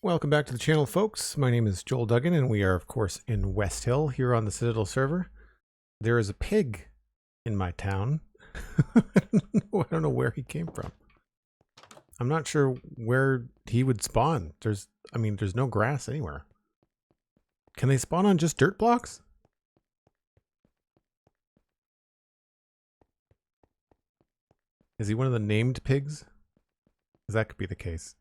Welcome back to the channel, folks. My name is Joel Duggan, and we are, of course, in Westhill here on the Citadel server. There is a pig in my town. I don't know where he came from. I'm not sure where he would spawn. There's no grass anywhere. Can they spawn on just dirt blocks? Is he one of the named pigs? Because that could be the case.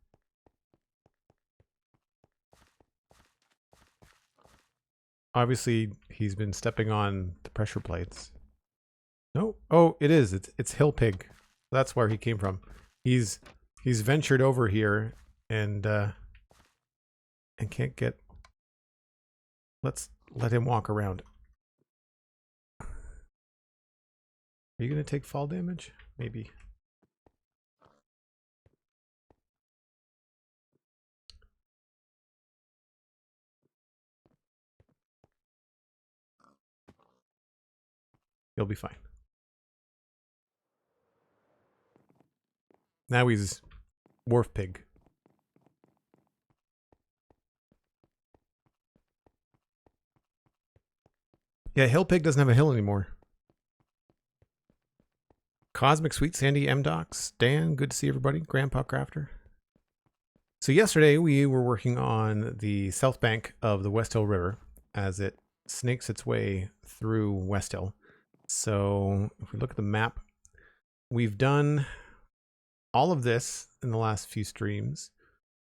Obviously, he's been stepping on the pressure plates. No, oh, it is. It's Hill Pig. That's where he came from. He's ventured over here and can't get. Let's let him walk around. Are you gonna take fall damage? Maybe. You'll be fine. Now he's Wharf Pig. Yeah, Hill Pig doesn't have a hill anymore. Cosmic SweetSandi MDocs. Dan, good to see everybody. GrandpaCrafter. So yesterday we were working on the south bank of the Westhill River as it snakes its way through Westhill. So if we look at the map, we've done all of this in the last few streams.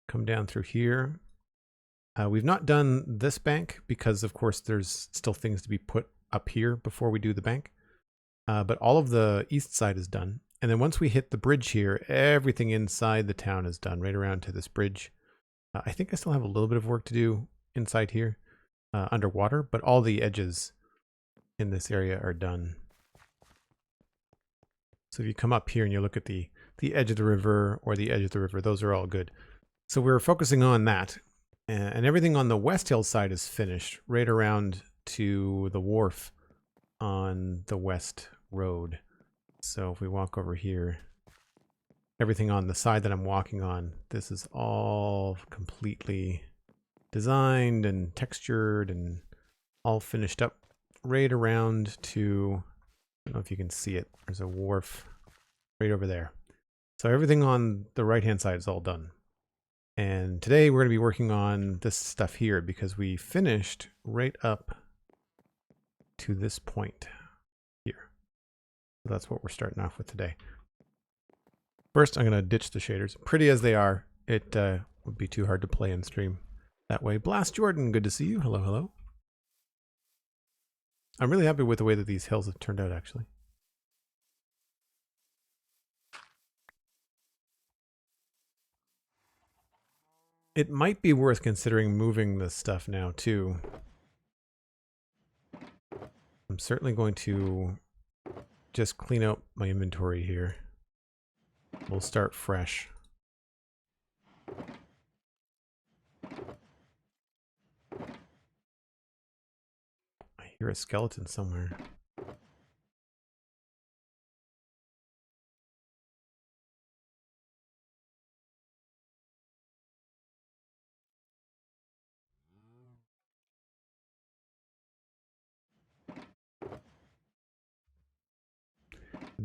Come down through here. We've not done this bank because, of course, there's still things to be put up here before we do the bank. But all of the east side is done. And then once we hit the bridge here, everything inside the town is done, right around to this bridge. I think I still have a little bit of work to do inside here, underwater, but all the edges in this area are done. So if you come up here and you look at the edge of the river or the edge of the river, those are all good. So we're focusing on that. And everything on the Westhill side is finished, right around to the wharf on the West Road. So if we walk over here, everything on the side that I'm walking on, this is all completely designed and textured and all finished up right around to, I don't know if you can see it, there's a wharf right over there. So everything on the right hand side is all done. And today we're going to be working on this stuff here because we finished right up to this point here. So that's what we're starting off with today. First, I'm going to ditch the shaders. Pretty as they are, it would be too hard to play in stream that way. Blast Jordan, good to see you. Hello, hello. I'm really happy with the way that these hills have turned out, actually. It might be worth considering moving this stuff now, too. I'm certainly going to just clean out my inventory here. We'll start fresh. I hear a skeleton somewhere.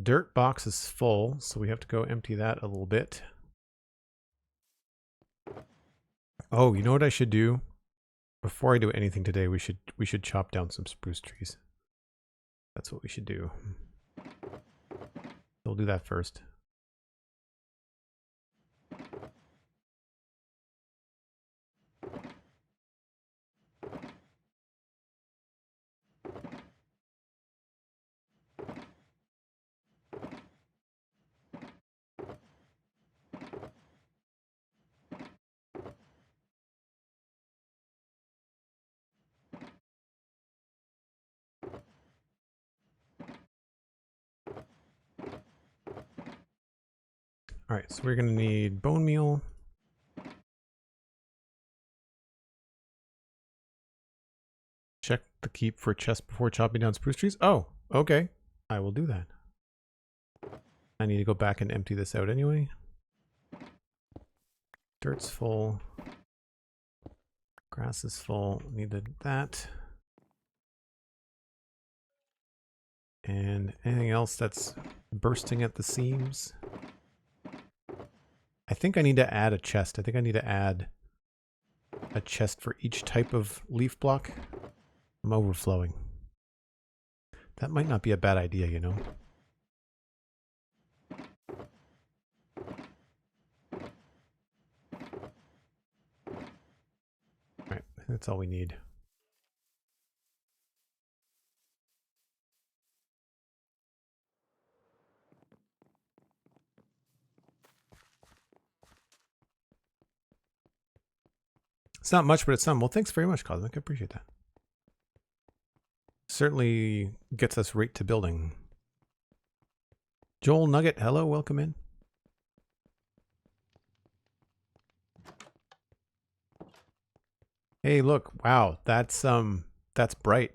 Dirt box is full, so we have to go empty that a little bit. Oh, you know what I should do? Before I do anything today, we should chop down some spruce trees. That's what we should do. We'll do that first. All right, so we're going to need bone meal. Check the keep for chest before chopping down spruce trees. Oh, okay. I will do that. I need to go back and empty this out anyway. Dirt's full. Grass is full. Needed that. And anything else that's bursting at the seams? I think I need to add a chest. I think I need to add a chest for each type of leaf block. I'm overflowing. That might not be a bad idea, you know? Alright, that's all we need. It's not much, but it's some. Well, thanks very much, Cosmic. I appreciate that. Certainly gets us right to building. Joel Nugget, hello, welcome in. Hey, look, wow, that's bright.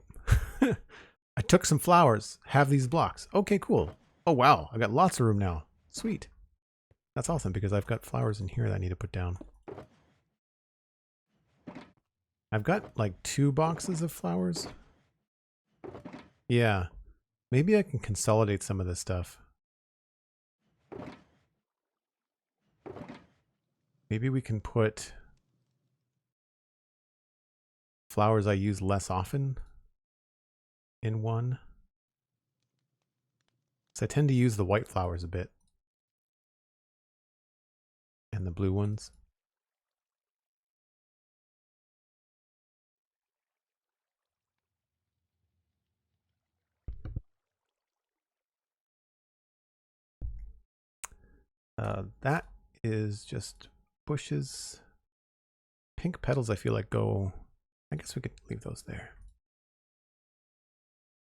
I took some flowers, have these blocks. Okay, cool. Oh wow, I got lots of room now. Sweet. That's awesome because I've got flowers in here that I need to put down. I've got like 2 boxes of flowers. Yeah. Maybe I can consolidate some of this stuff. Maybe we can put flowers I use less often in one. So I tend to use the white flowers a bit. And the blue ones. That is just bushes. Pink petals I feel like go... I guess we could leave those there.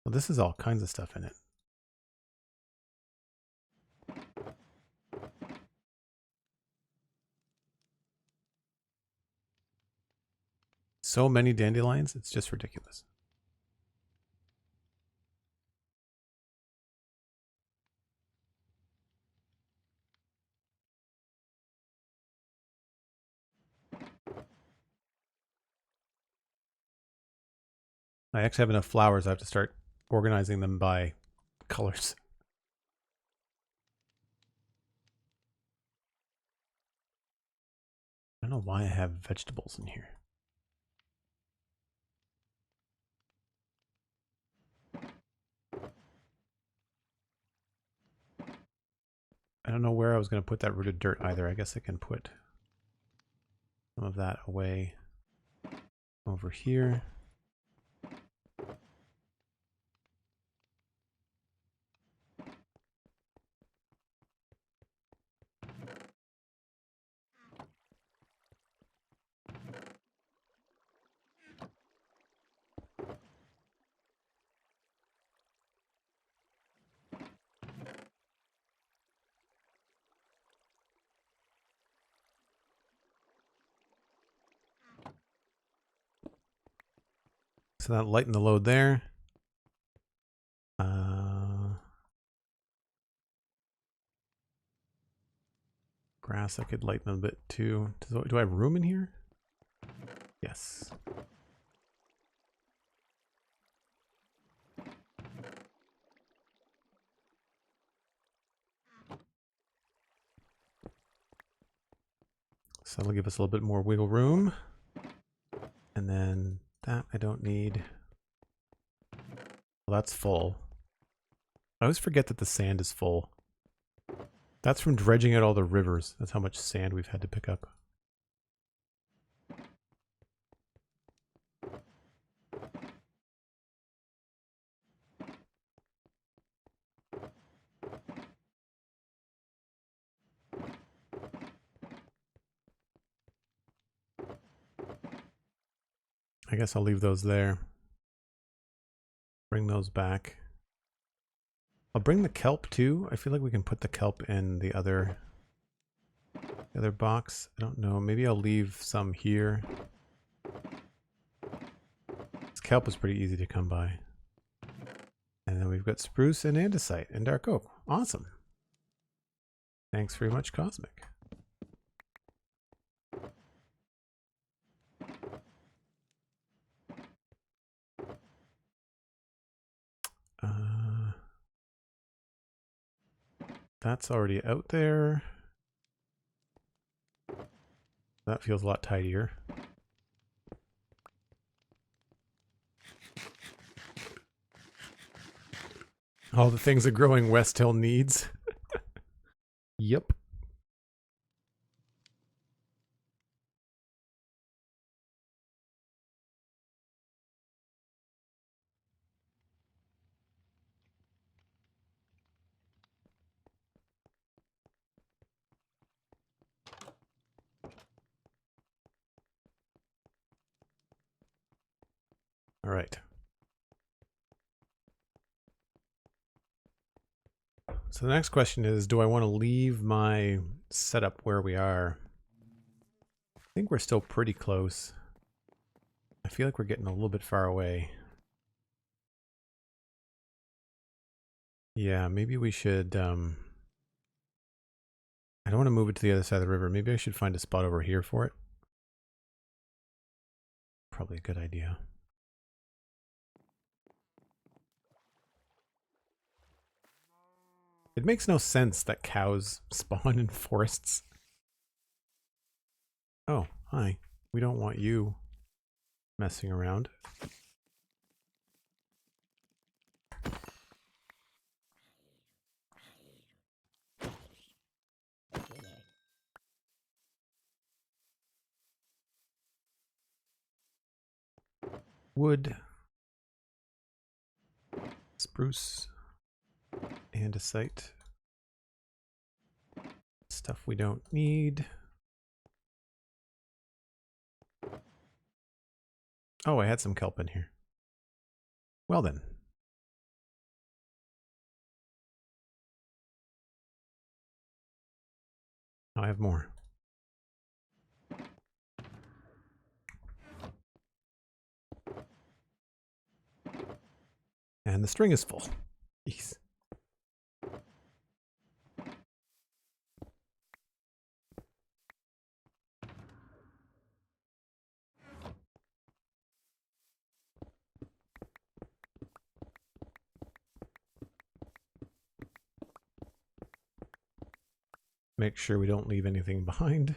Well, this is all kinds of stuff in it. So many dandelions, it's just ridiculous. I actually have enough flowers. I have to start organizing them by colors. I don't know why I have vegetables in here. I don't know where I was going to put that rooted dirt either. I guess I can put some of that away over here. So that lightened the load there. Grass I could lighten a bit too. Do I have room in here? Yes. So that'll give us a little bit more wiggle room. And then that I don't need. Well, that's full. I always forget that the sand is full. That's from dredging out all the rivers. That's how much sand we've had to pick up. I guess I'll leave those there. Bring those back. I'll bring the kelp too. I feel like we can put the kelp in the other box. I don't know. Maybe I'll leave some here. This kelp is pretty easy to come by. And then we've got spruce and andesite and dark oak. Awesome. Thanks very much, Cosmic. that's already out there. That feels a lot tidier. All the things a growing Westhill needs. Yep. All right. So the next question is, do I want to leave my setup where we are? I think we're still pretty close. I feel like we're getting a little bit far away. Yeah, maybe we should, I don't want to move it to the other side of the river. Maybe I should find a spot over here for it. Probably a good idea. It makes no sense that cows spawn in forests. Oh, hi. We don't want you messing around. Wood. Spruce. Andesite. Stuff we don't need. Oh, I had some kelp in here. Well then. I have more. And the string is full. Jeez. Make sure we don't leave anything behind.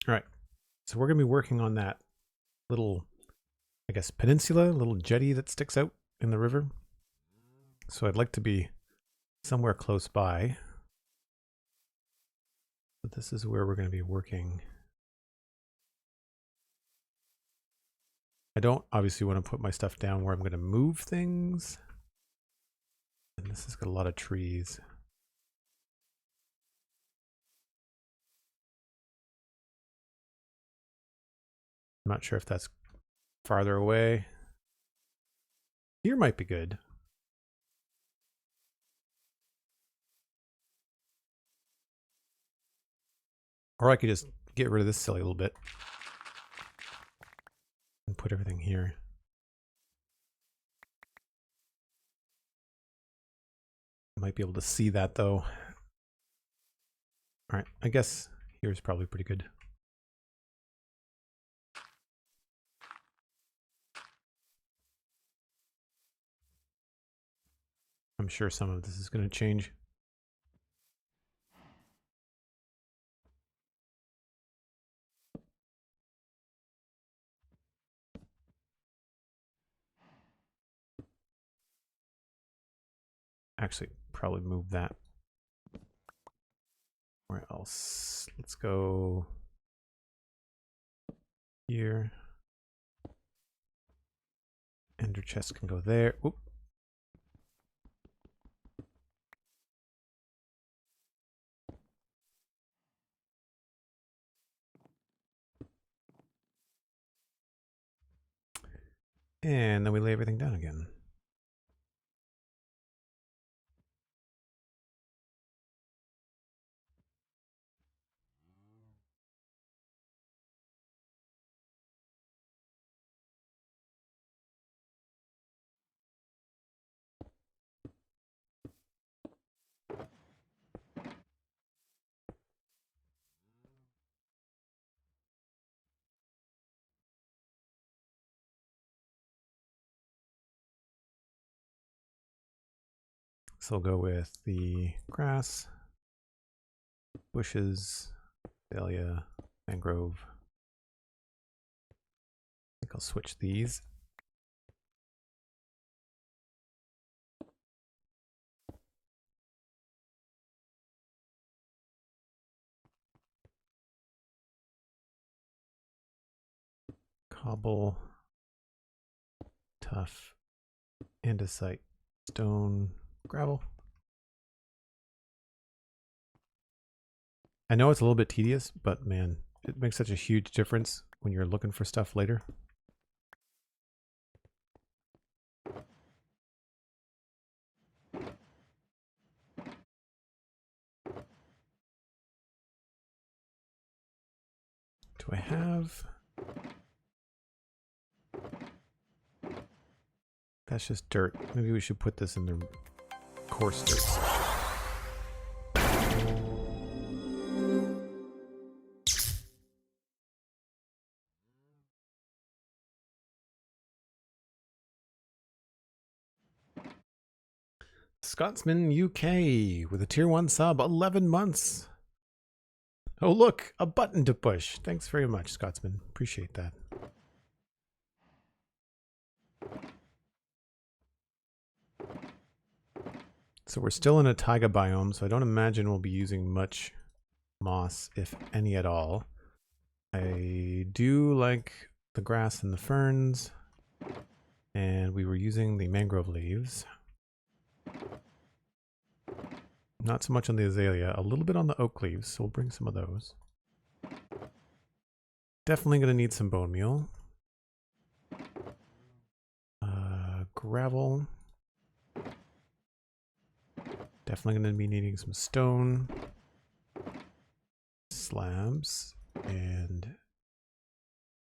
All right, so we're going to be working on that little, I guess, peninsula, little jetty that sticks out in the river. So I'd like to be somewhere close by. But this is where we're going to be working. I don't obviously want to put my stuff down where I'm going to move things. And this has got a lot of trees. I'm not sure if that's farther away. Here might be good. Or I could just get rid of this silly little bit and put everything here. Might be able to see that though. All right, I guess here's probably pretty good. I'm sure some of this is going to change. Actually, probably move that. Where else? Let's go here. Ender chest can go there. Oop. And then we lay everything down again. So we'll go with the grass, bushes, azalea, mangrove. I think I'll switch these. Cobble, tough, andesite, stone, gravel. I know it's a little bit tedious, but man, it makes such a huge difference when you're looking for stuff later. Do I have... That's just dirt. Maybe we should put this in the coarse dirt section. ScotsmanUK with a tier 1 sub, 11 months. Oh look, a button to push. Thanks very much, Scotsman. Appreciate that. So we're still in a taiga biome, so I don't imagine we'll be using much moss, if any at all. I do like the grass and the ferns, and we were using the mangrove leaves. Not so much on the azalea, a little bit on the oak leaves, so we'll bring some of those. Definitely going to need some bone meal. Gravel. Definitely going to be needing some stone. Slabs. And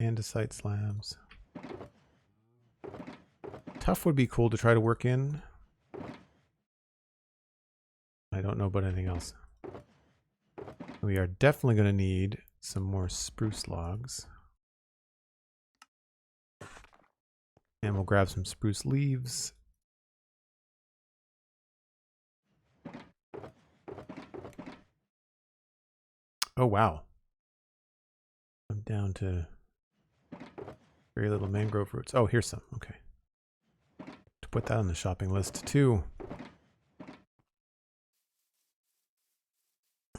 andesite slabs. Tough would be cool to try to work in. I don't know about anything else. We are definitely going to need some more spruce logs. And we'll grab some spruce leaves. Oh, wow. I'm down to very little mangrove roots. Oh, here's some. Okay. To put that on the shopping list too.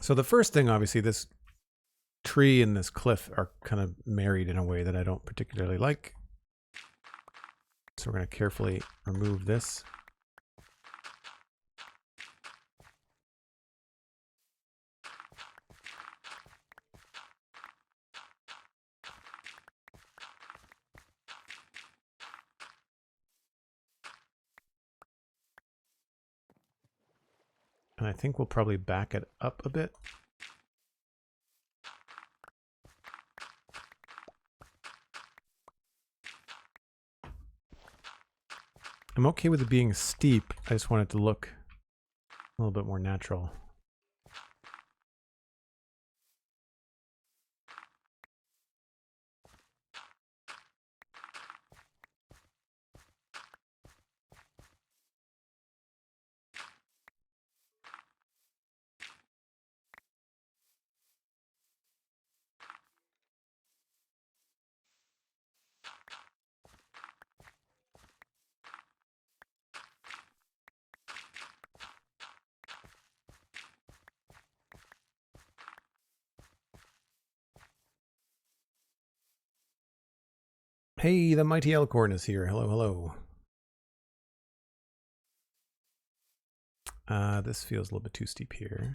So the first thing, obviously, this tree and this cliff are kind of married in a way that I don't particularly like. So we're going to carefully remove this. And I think we'll probably back it up a bit. I'm okay with it being steep. I just want it to look a little bit more natural. Hey, the mighty Elkhorn is here. Hello, hello. This feels a little bit too steep here.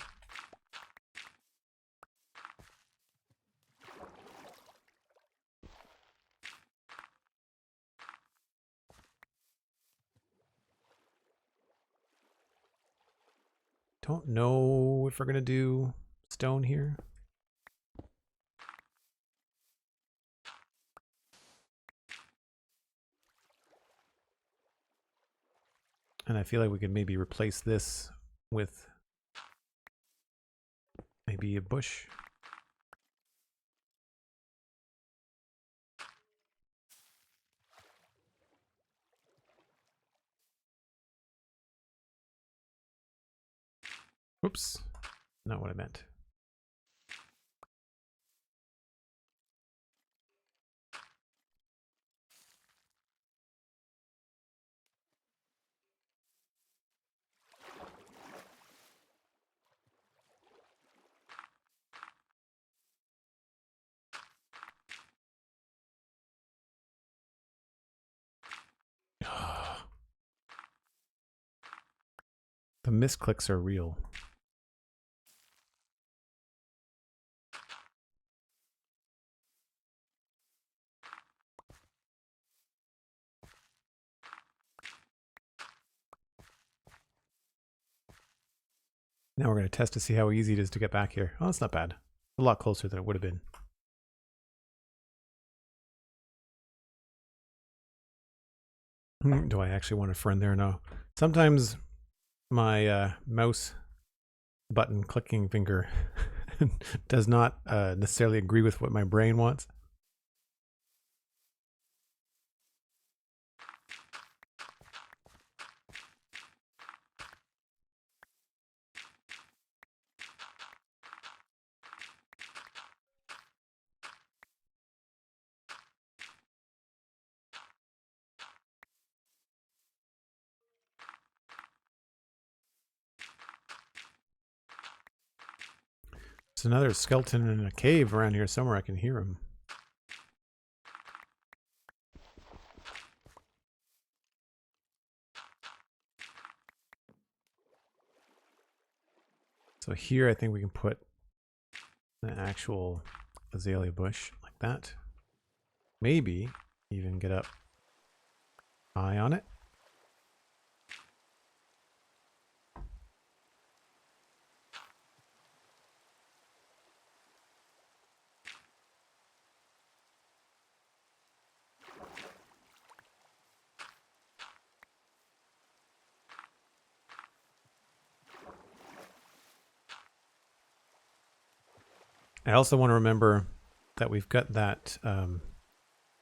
Don't know if we're going to do stone here. And I feel like we could maybe replace this with maybe a bush. Whoops, not what I meant. The misclicks are real. Now we're going to test to see how easy it is to get back here. Oh, that's not bad. A lot closer than it would have been. Do I actually want a friend there? No. Sometimes my mouse button clicking finger does not necessarily agree with what my brain wants. There's another skeleton in a cave around here somewhere. I can hear him. So here I think we can put an actual azalea bush like that. Maybe even get up high on it. I also want to remember that we've got that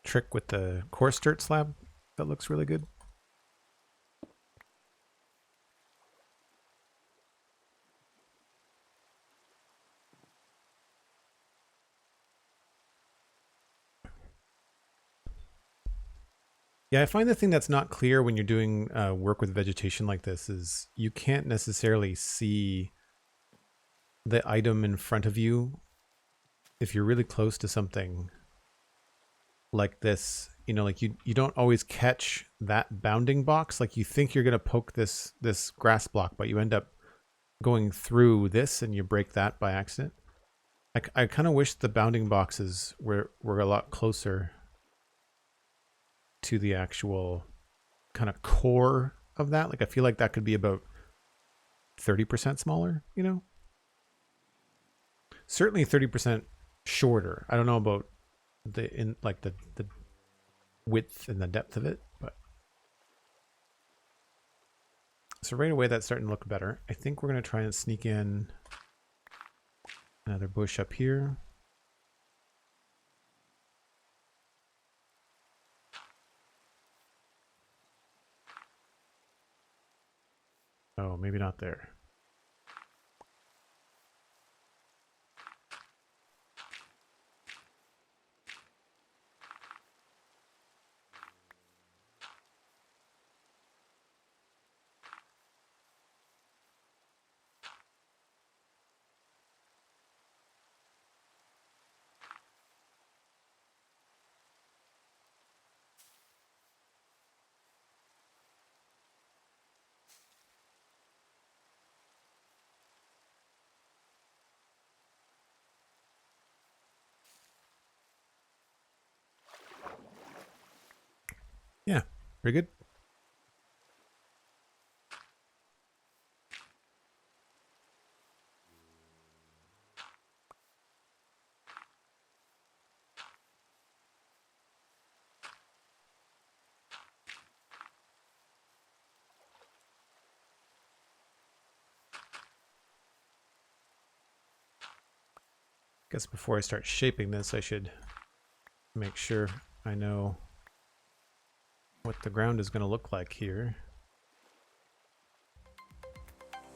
trick with the coarse dirt slab that looks really good. Yeah, I find the thing that's not clear when you're doing work with vegetation like this is you can't necessarily see the item in front of you if you're really close to something like this. You know, like you don't always catch that bounding box. Like you think you're gonna poke this grass block, but you end up going through this and you break that by accident. I kind of wish the bounding boxes were a lot closer to the actual kind of core of that. Like I feel like that could be about 30% smaller, you know? Certainly 30% shorter. I don't know about the width and the depth of it, but so right away that's starting to look better. I think we're going to try and sneak in another bush up here. Oh, maybe not there. Yeah, very good. Guess before I start shaping this, I should make sure I know what the ground is going to look like here.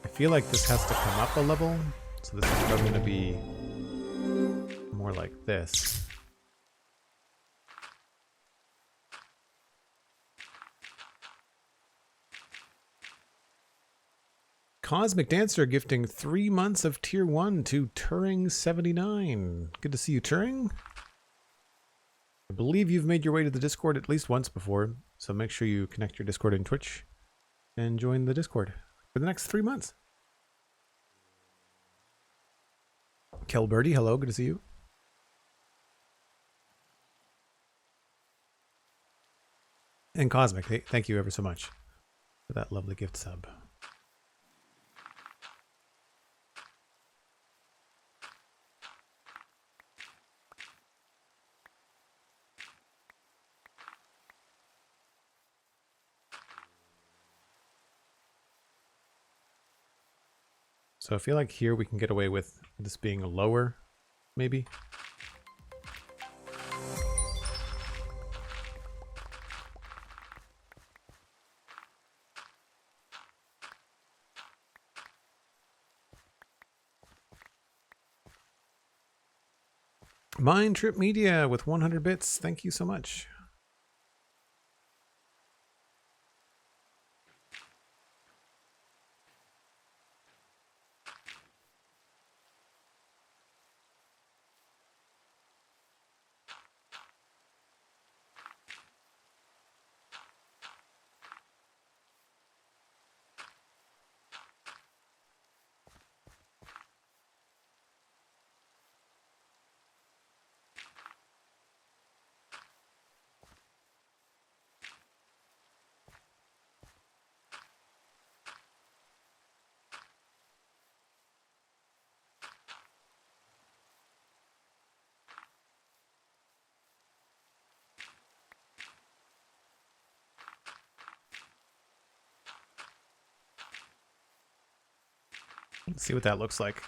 I feel like this has to come up a level, so this is probably going to be more like this. Cosmic Dancer gifting 3 months of Tier 1 to Turing79. Good to see you, Turing. I believe you've made your way to the Discord at least once before, so make sure you connect your Discord and Twitch and join the Discord for the next 3 months. Kel Birdie, hello, good to see you. And Cosmic, thank you ever so much for that lovely gift sub. So I feel like here we can get away with this being a lower, maybe. MindTripMedia with 100 bits. Thank you so much. Let's see what that looks like.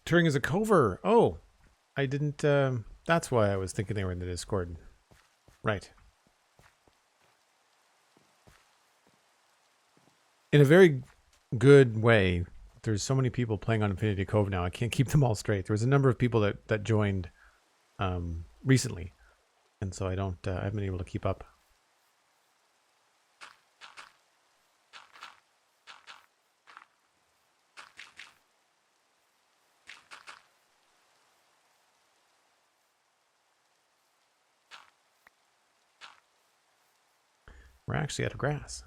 Turing is a cover. Oh, I didn't. That's why I was thinking they were in the Discord. Right. In a very good way. There's so many people playing on Infinity Cove now. I can't keep them all straight. There was a number of people that joined recently, and so I haven't been able to keep up. We're actually out of grass.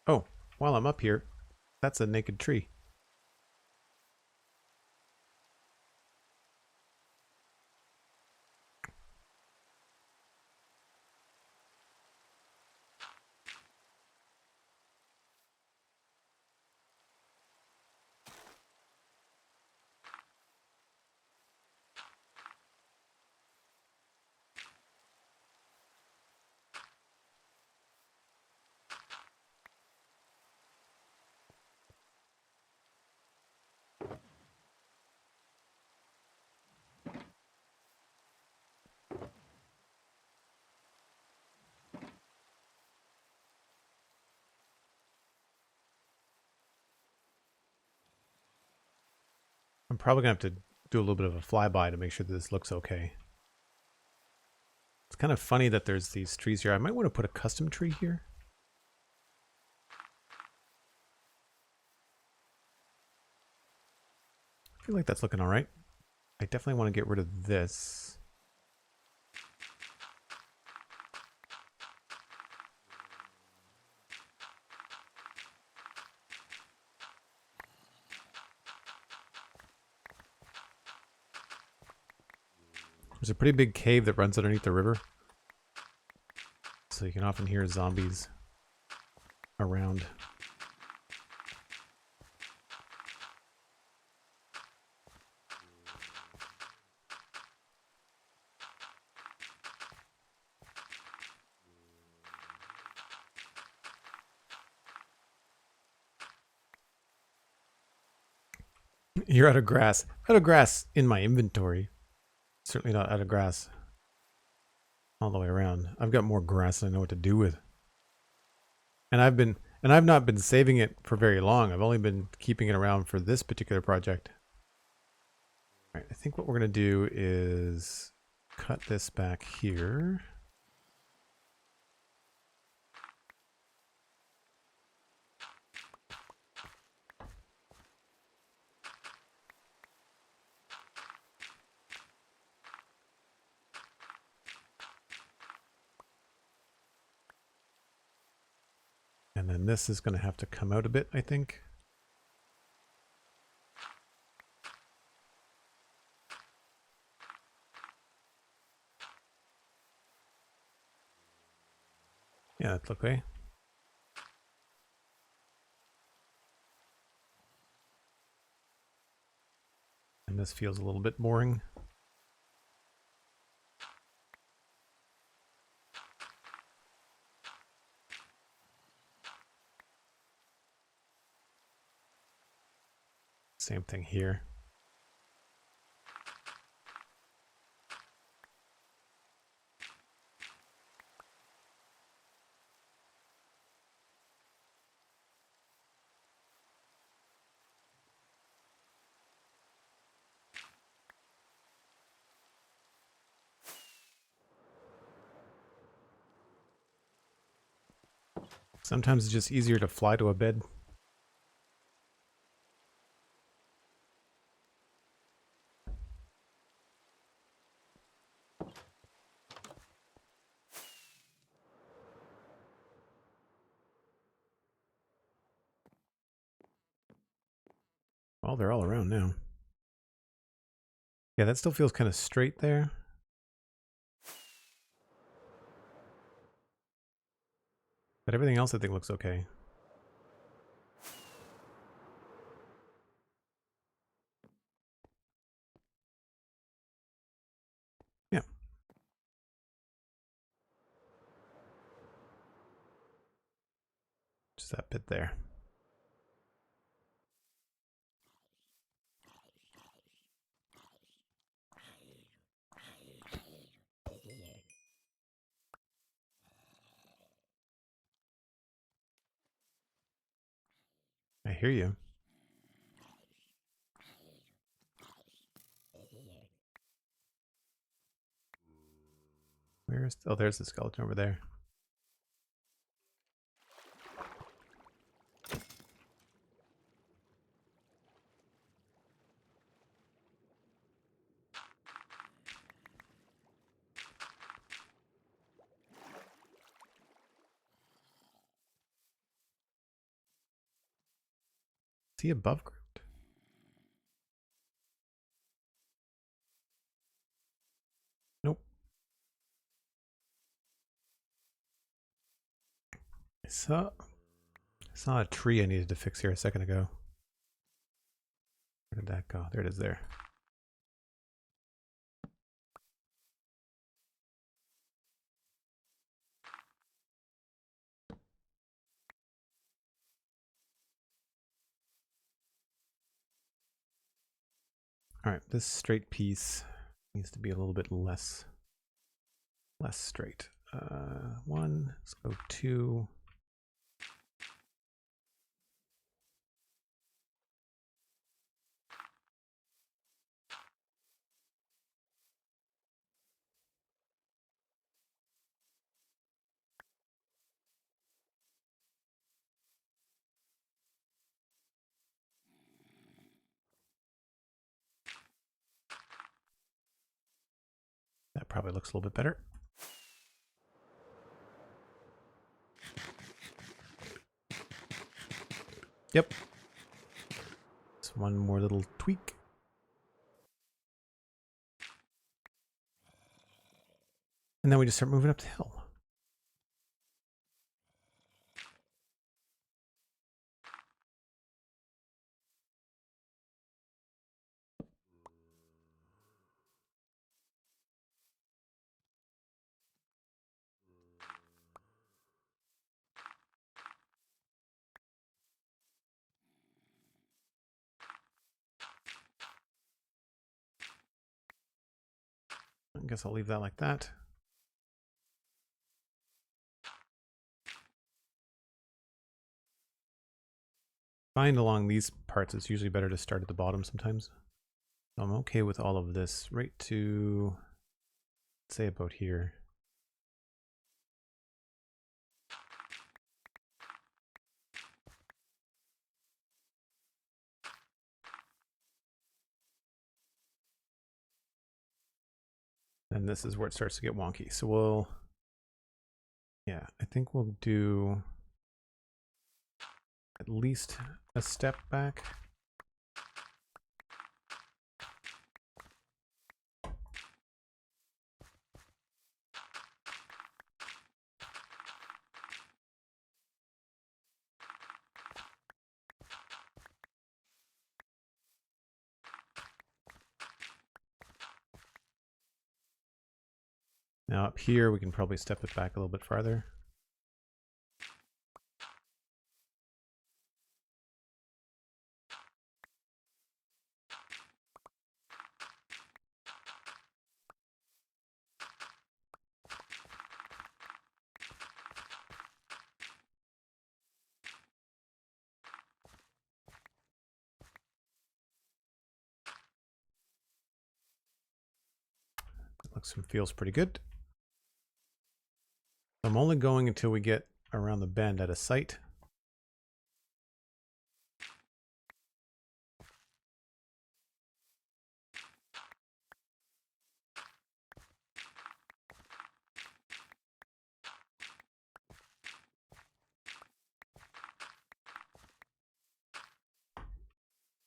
Oh, while I'm up here, that's a naked tree. I'm probably going to have to do a little bit of a flyby to make sure that this looks okay. It's kind of funny that there's these trees here. I might want to put a custom tree here. I feel like that's looking all right. I definitely want to get rid of this. There's a pretty big cave that runs underneath the river, so you can often hear zombies around. You're out of grass. Out of grass in my inventory. Certainly not out of grass all the way around. I've got more grass than I know what to do with. And I've not been saving it for very long. I've only been keeping it around for this particular project. All right, I think what we're going to do is cut this back here. And then this is going to have to come out a bit, I think. Yeah, that's okay. And this feels a little bit boring. Same thing here. Sometimes it's just easier to fly to a bed. Well, they're all around now. Yeah, that still feels kind of straight there. But everything else I think looks okay. Yeah. Just that bit there. I hear you. Where's... Oh, there's the skeleton over there. Is he above ground? Nope. I saw a tree I needed to fix here a second ago. Where did that go? There it is there. All right, this straight piece needs to be a little bit less straight. One, let's go two. That probably looks a little bit better. Yep. Just one more little tweak. And then we just start moving up the hill. I guess I'll leave that like that. Find along these parts, it's usually better to start at the bottom sometimes. So I'm okay with all of this right to, say, about here. And this is where it starts to get wonky. So we'll, yeah, I think we'll do at least a step back. Now up here, we can probably step it back a little bit farther. Looks and feels pretty good. I'm only going until we get around the bend at a site.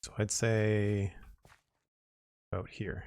So I'd say about here.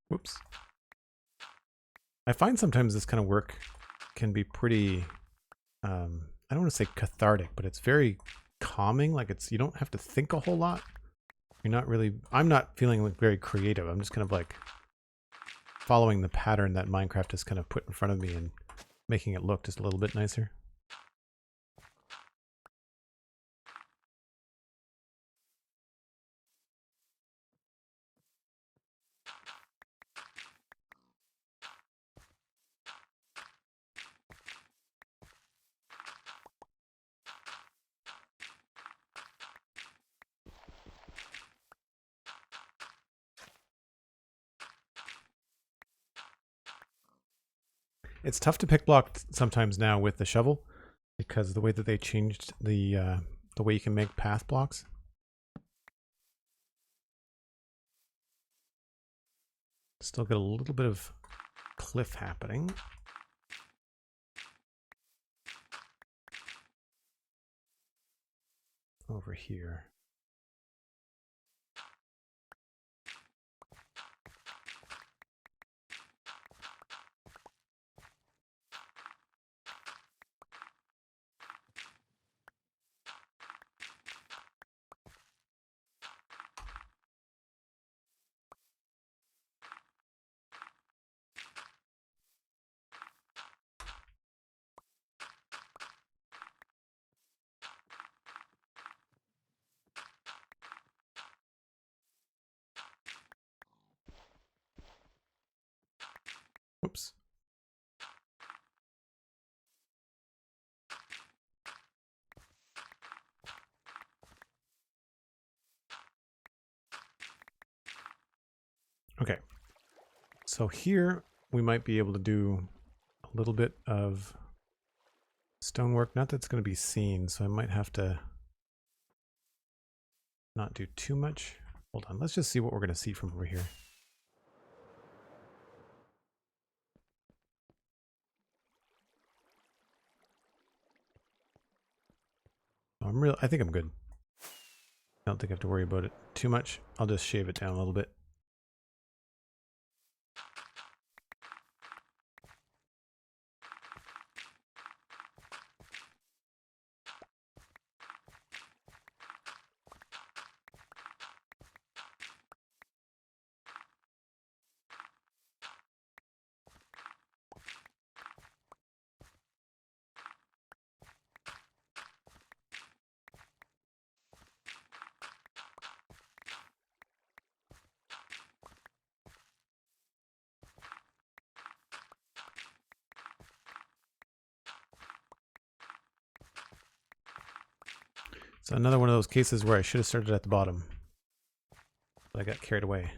Whoops. I find sometimes this kind of work can be pretty, I don't want to say cathartic, but it's very calming. Like you don't have to think a whole lot. You're not really, I'm not feeling like very creative. I'm just kind of like following the pattern that Minecraft has kind of put in front of me and making it look just a little bit nicer. It's tough to pick block sometimes now with the shovel because the way that they changed the way you can make path blocks. Still got a little bit of cliff happening. Over here. Whoops. Okay. So here we might be able to do a little bit of stonework. Not that it's going to be seen, so I might have to not do too much. Hold on. Let's just see what we're going to see from over here. I think I'm good. I don't think I have to worry about it too much. I'll just shave it down a little bit. So another one of those cases where I should have started at the bottom, but I got carried away.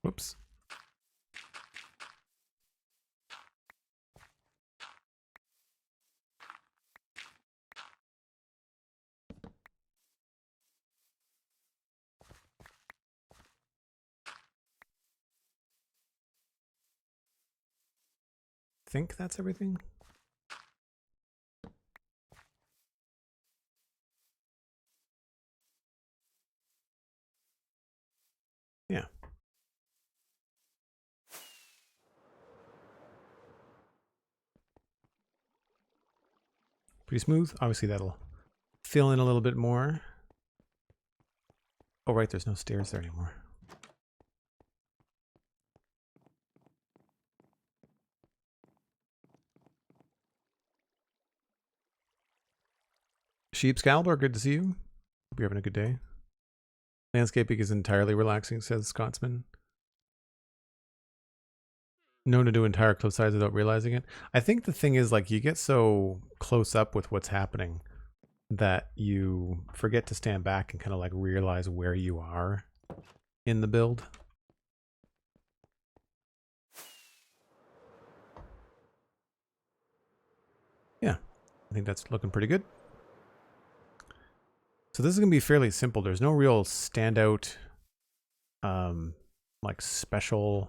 Whoops. I think that's everything. Yeah. Pretty smooth. Obviously that'll fill in a little bit more. Oh right, there's no stairs there anymore. Sheepscalber, good to see you. Hope you're having a good day. Landscaping is entirely relaxing, says Scotsman. Known to do entire cliff sides without realizing it. I think the thing is, like, you get so close up with what's happening that you forget to stand back and kind of like realize where you are in the build. Yeah, I think that's looking pretty good. So this is going to be fairly simple. There's no real standout, like special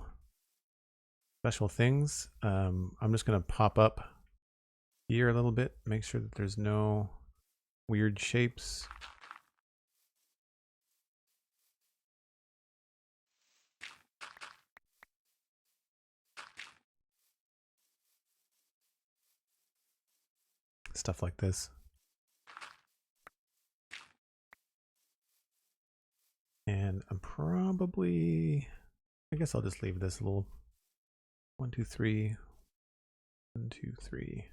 things. I'm just going to pop up here a little bit, make sure that there's no weird shapes. Stuff like this. And I'm probably, I guess I'll just leave this little 1, 2, 3, 1, 2, 3.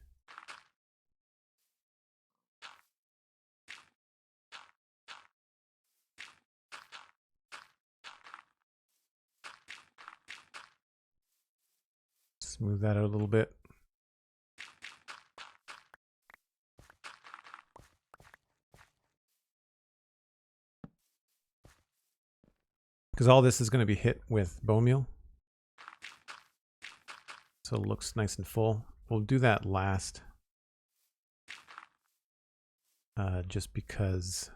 Smooth that out a little bit. Because all this is going to be hit with bone meal. So it looks nice and full. We'll do that last. Just because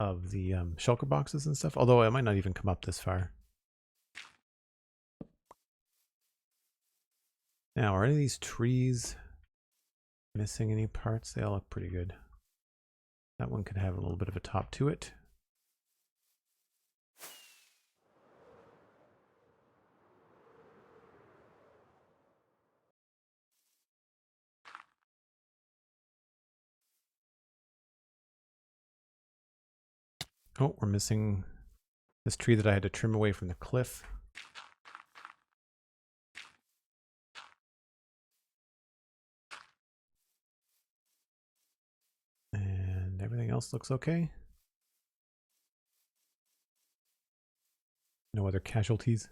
of the shulker boxes and stuff. Although I might not even come up this far. Now, are any of these trees missing any parts? They all look pretty good. That one could have a little bit of a top to it. Oh, we're missing this tree that I had to trim away from the cliff. And everything else looks okay. No other casualties.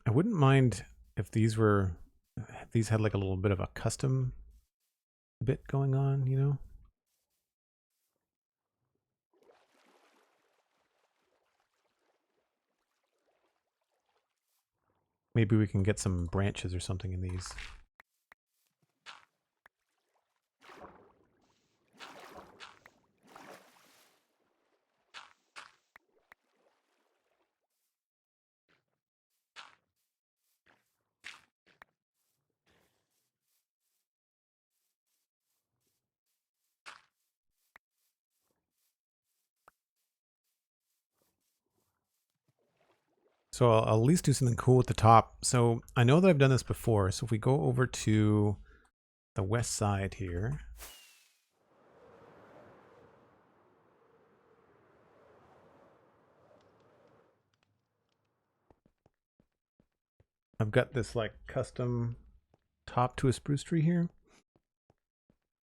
I wouldn't mind if these had like a little bit of a custom bit going on, you know? Maybe we can get some branches or something in these. So I'll at least do something cool at the top. So I know that I've done this before. So if we go over to the west side here. I've got this like custom top to a spruce tree here,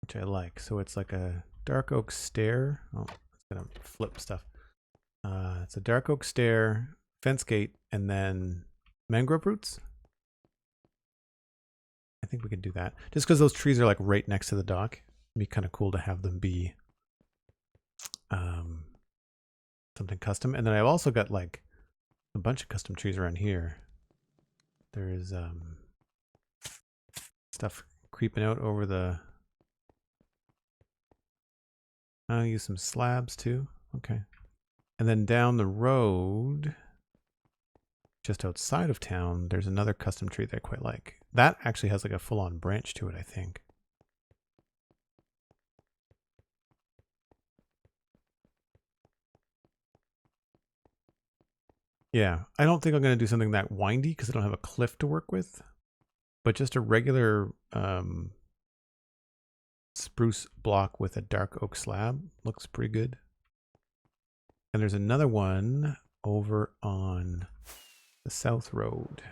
which I like. So it's like a dark oak stair. Oh, it's gonna flip stuff. It's a dark oak stair, fence gate, and then mangrove roots. I think we could do that. Just because those trees are like right next to the dock. It'd be kind of cool to have them be something custom. And then I've also got like a bunch of custom trees around here. There's stuff creeping out over the... I'll use some slabs too. Okay. And then down the road, just outside of town, there's another custom tree that I quite like. That actually has like a full-on branch to it, I think. Yeah, I don't think I'm going to do something that windy because I don't have a cliff to work with. But just a regular spruce block with a dark oak slab looks pretty good. And there's another one over on the south road.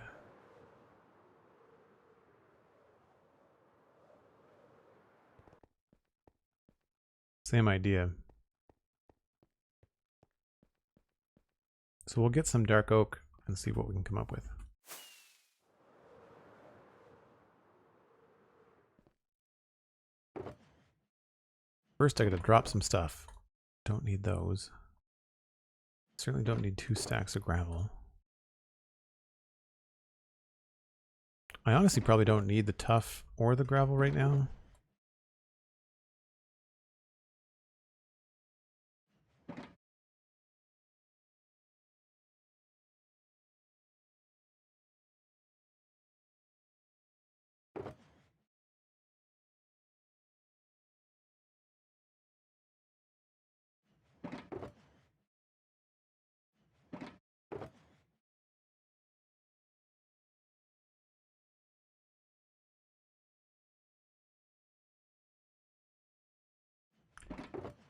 Same idea. So we'll get some dark oak and see what we can come up with. First I gotta drop some stuff. Don't need those. Certainly don't need 2 stacks of gravel. I honestly probably don't need the tuff or the gravel right now.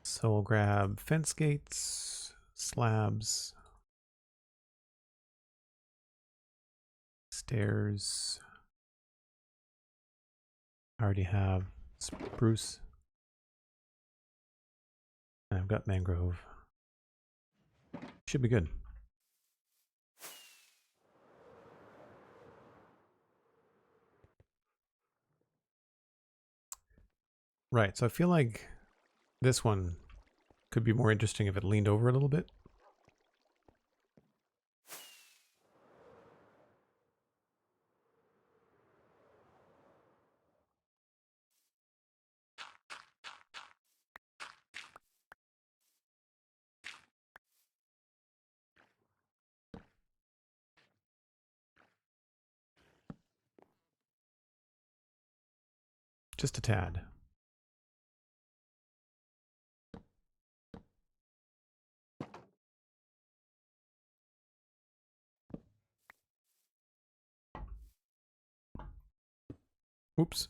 So we'll grab fence gates, slabs, stairs. I already have spruce. And I've got mangrove. Should be good. Right, so I feel like this one could be more interesting if it leaned over a little bit. Just a tad. Oops.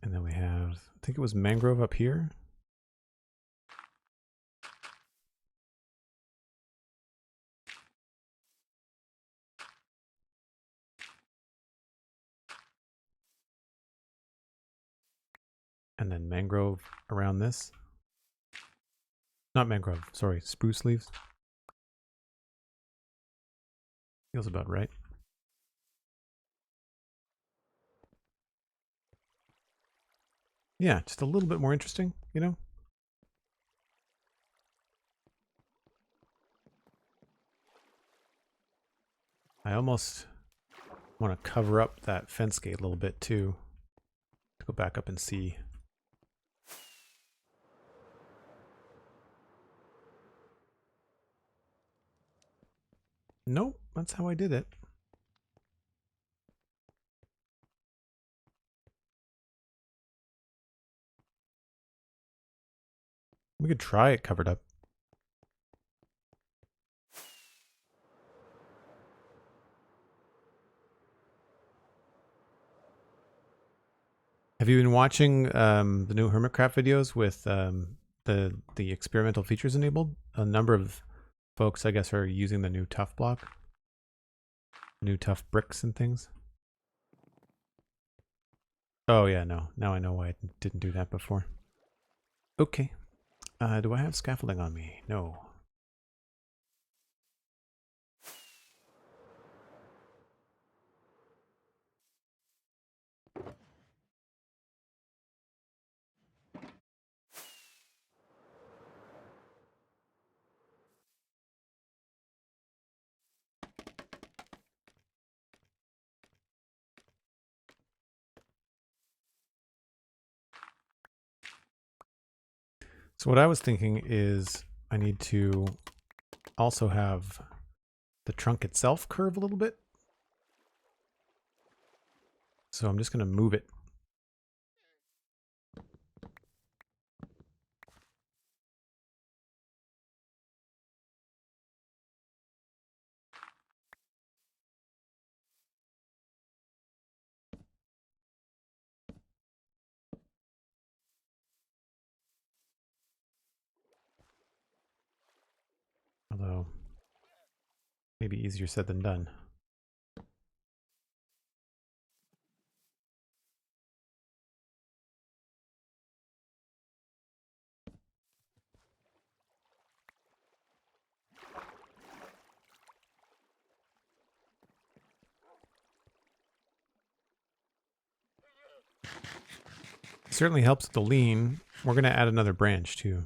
And then we have, I think it was mangrove up here. And then mangrove around this. Not mangrove, sorry, spruce leaves. Feels about right. Yeah, just a little bit more interesting, you know? I almost want to cover up that fence gate a little bit too. To go back up and see. Nope, that's how I did it. We could try it covered up. Have you been watching the new Hermitcraft videos with the experimental features enabled? A number of folks, I guess, are using the new tough block, new tough bricks and things. Oh yeah, no. Now I know why I didn't do that before. Okay. Do I have scaffolding on me? No. So what I was thinking is I need to also have the trunk itself curve a little bit. So I'm just going to move it. Although, maybe easier said than done. Certainly helps with the lean. We're going to add another branch too.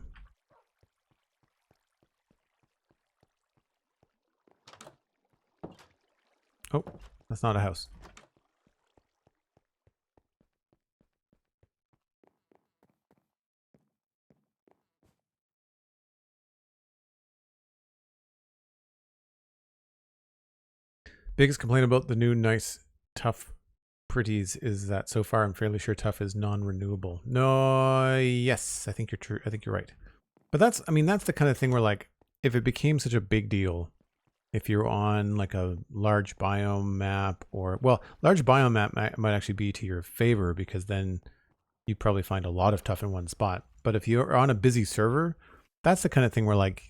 Oh, that's not a house. Biggest complaint about the new nice tough pretties is that so far I'm fairly sure tough is non-renewable. No, yes, I think you're true. I think you're right. But that's, I mean, that's the kind of thing where like, if it became such a big deal, if you're on like a large biome map or, well, large biome map might actually be to your favor because then you probably find a lot of tough in one spot. But if you're on a busy server, that's the kind of thing where like,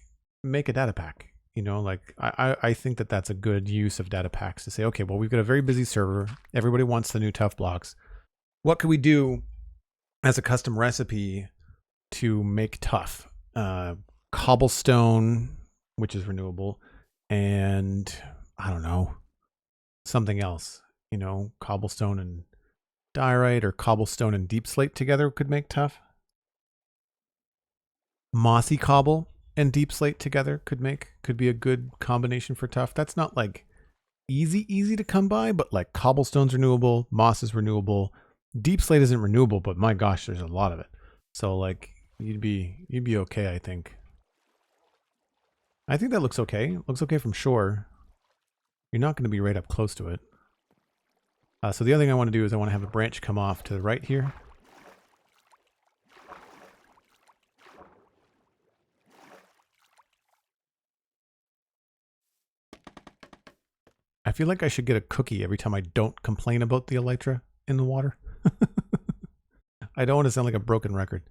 make a data pack. You know, like I think that that's a good use of data packs to say, okay, well, we've got a very busy server. Everybody wants the new tough blocks. What could we do as a custom recipe to make tough? Cobblestone, which is renewable, and I don't know, something else. You know, cobblestone and diorite or cobblestone and deep slate together could make tough. Mossy cobble and deep slate together could be a good combination for tough. That's not like easy to come by, but like cobblestone's renewable, moss is renewable, deep slate isn't renewable, but my gosh, there's a lot of it. So like you'd be okay, I think. I think that looks okay. It looks okay from shore. You're not going to be right up close to it. So the other thing I want to do is I want to have a branch come off to the right here. I feel like I should get a cookie every time I don't complain about the elytra in the water. I don't want to sound like a broken record.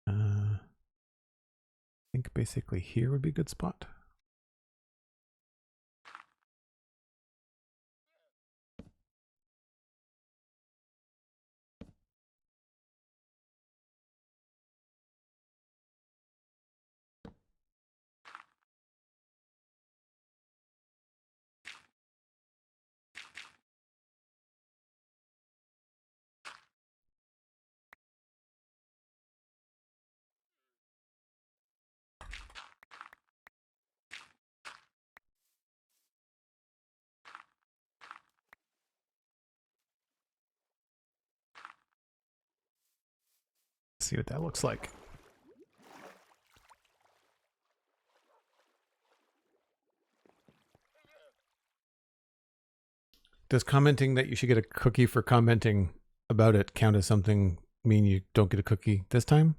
I think basically here would be a good spot. See what that looks like. Does commenting that you should get a cookie for commenting about it count as something mean you don't get a cookie this time?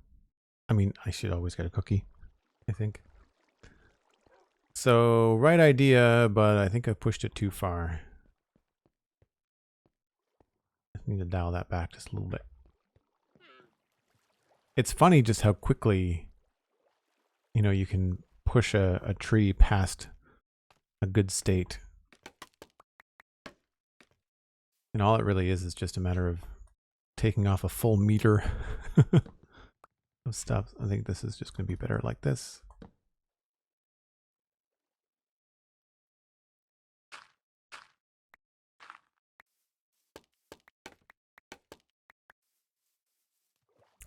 I mean, I should always get a cookie, I think. So, right idea, but I think I pushed it too far. I need to dial that back just a little bit. It's funny just how quickly, you know, you can push a tree past a good state. And all it really is just a matter of taking off a full meter of stuff. I think this is just going to be better like this.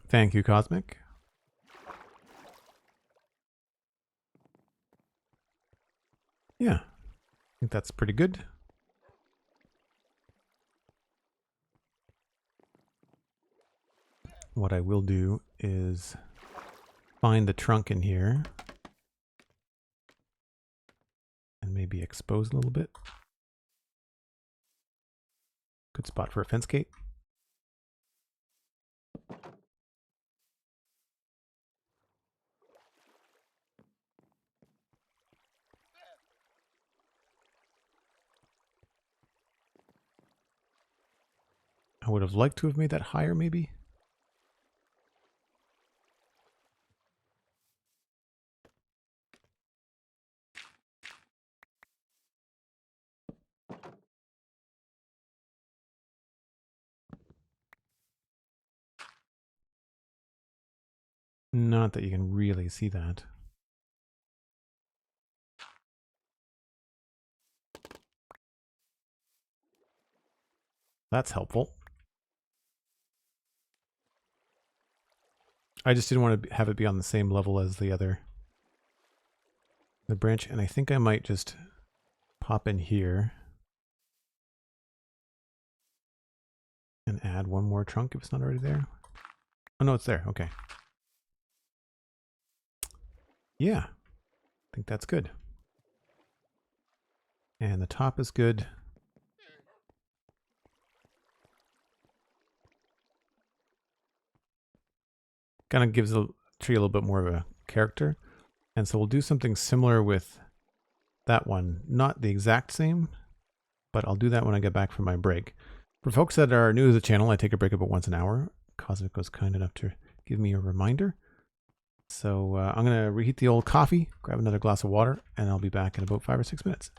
Thank you, Cosmic. Yeah, I think that's pretty good. What I will do is find the trunk in here and maybe expose a little bit. Good spot for a fence gate. I would have liked to have made that higher, maybe. Not that you can really see that. That's helpful. I just didn't want to have it be on the same level as the branch, and I think I might just pop in here and add one more trunk if it's not already there. Oh no, it's there. Okay. Yeah, I think that's good. And the top is good. Kind of gives the tree a little bit more of a character. And so we'll do something similar with that one. Not the exact same, but I'll do that when I get back from my break. For folks that are new to the channel, I take a break about once an hour. Cosmic was kind enough to give me a reminder. So I'm going to reheat the old coffee, grab another glass of water, and I'll be back in about 5 or 6 minutes.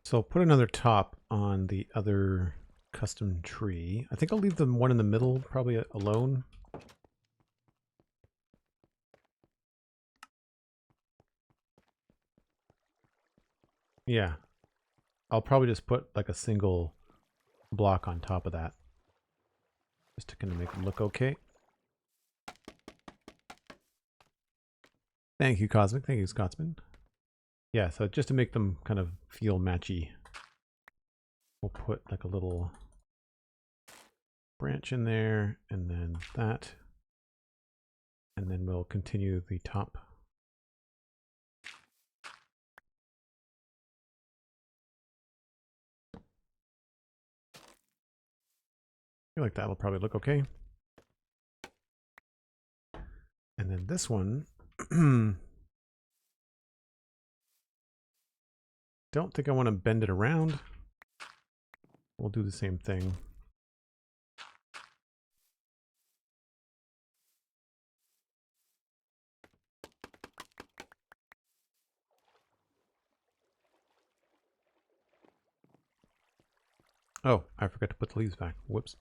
So I'll put another top on the other custom tree. I think I'll leave the one in the middle probably alone. Yeah. I'll probably just put like a single block on top of that. Just to kind of make them look okay. Thank you, Cosmic. Thank you, Scotsman. Yeah, so just to make them kind of feel matchy, we'll put like a little branch in there, and then that. And then we'll continue the top. I feel like that'll probably look okay. And then this one, don't think I want to bend it around. We'll do the same thing. Oh, I forgot to put the leaves back. Whoops.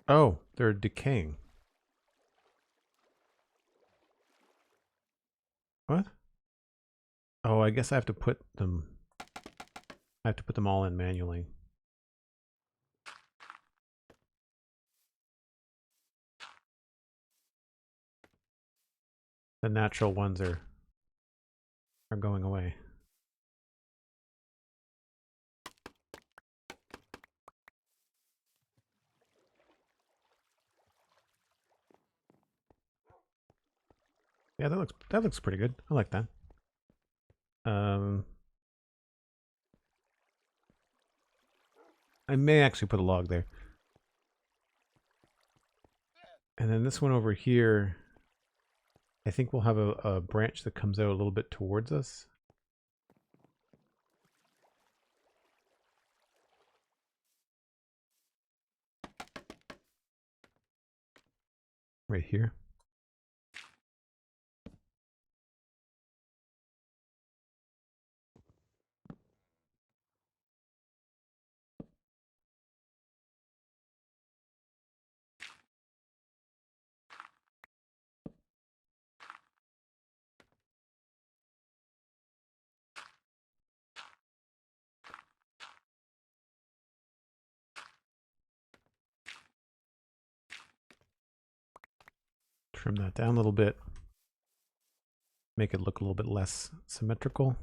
Oh, they're decaying. What? Oh, I guess I have to put them. I have to put them all in manually. The natural ones are going away. Yeah, that looks pretty good. I like that. I may actually put a log there. And then this one over here, I think we'll have a branch that comes out a little bit towards us. Right here. Trim that down a little bit. Make it look a little bit less symmetrical.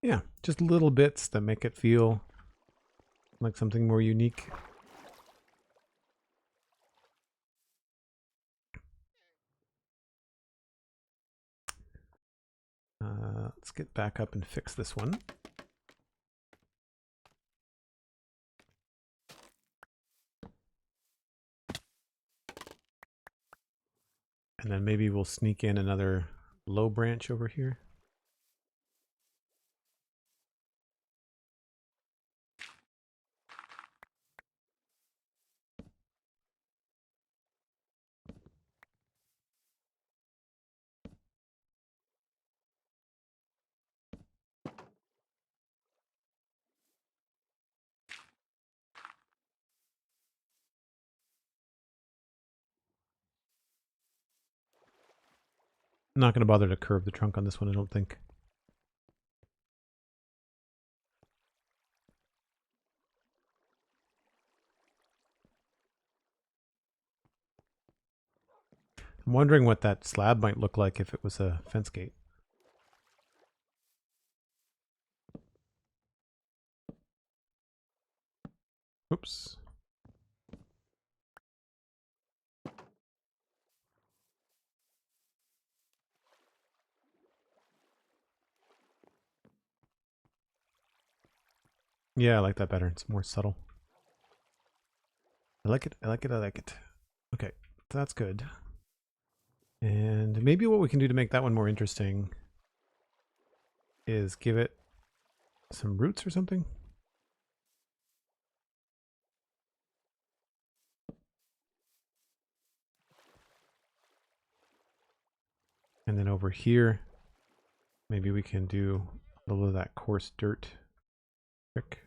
Yeah, just little bits that make it feel like something more unique. Let's get back up and fix this one. And then maybe we'll sneak in another low branch over here. I'm not going to bother to curve the trunk on this one, I don't think. I'm wondering what that slab might look like if it was a fence gate. Oops. Yeah, I like that better. It's more subtle. I like it. I like it. I like it. Okay, so that's good. And maybe what we can do to make that one more interesting is give it some roots or something. And then over here, maybe we can do a little of that coarse dirt trick.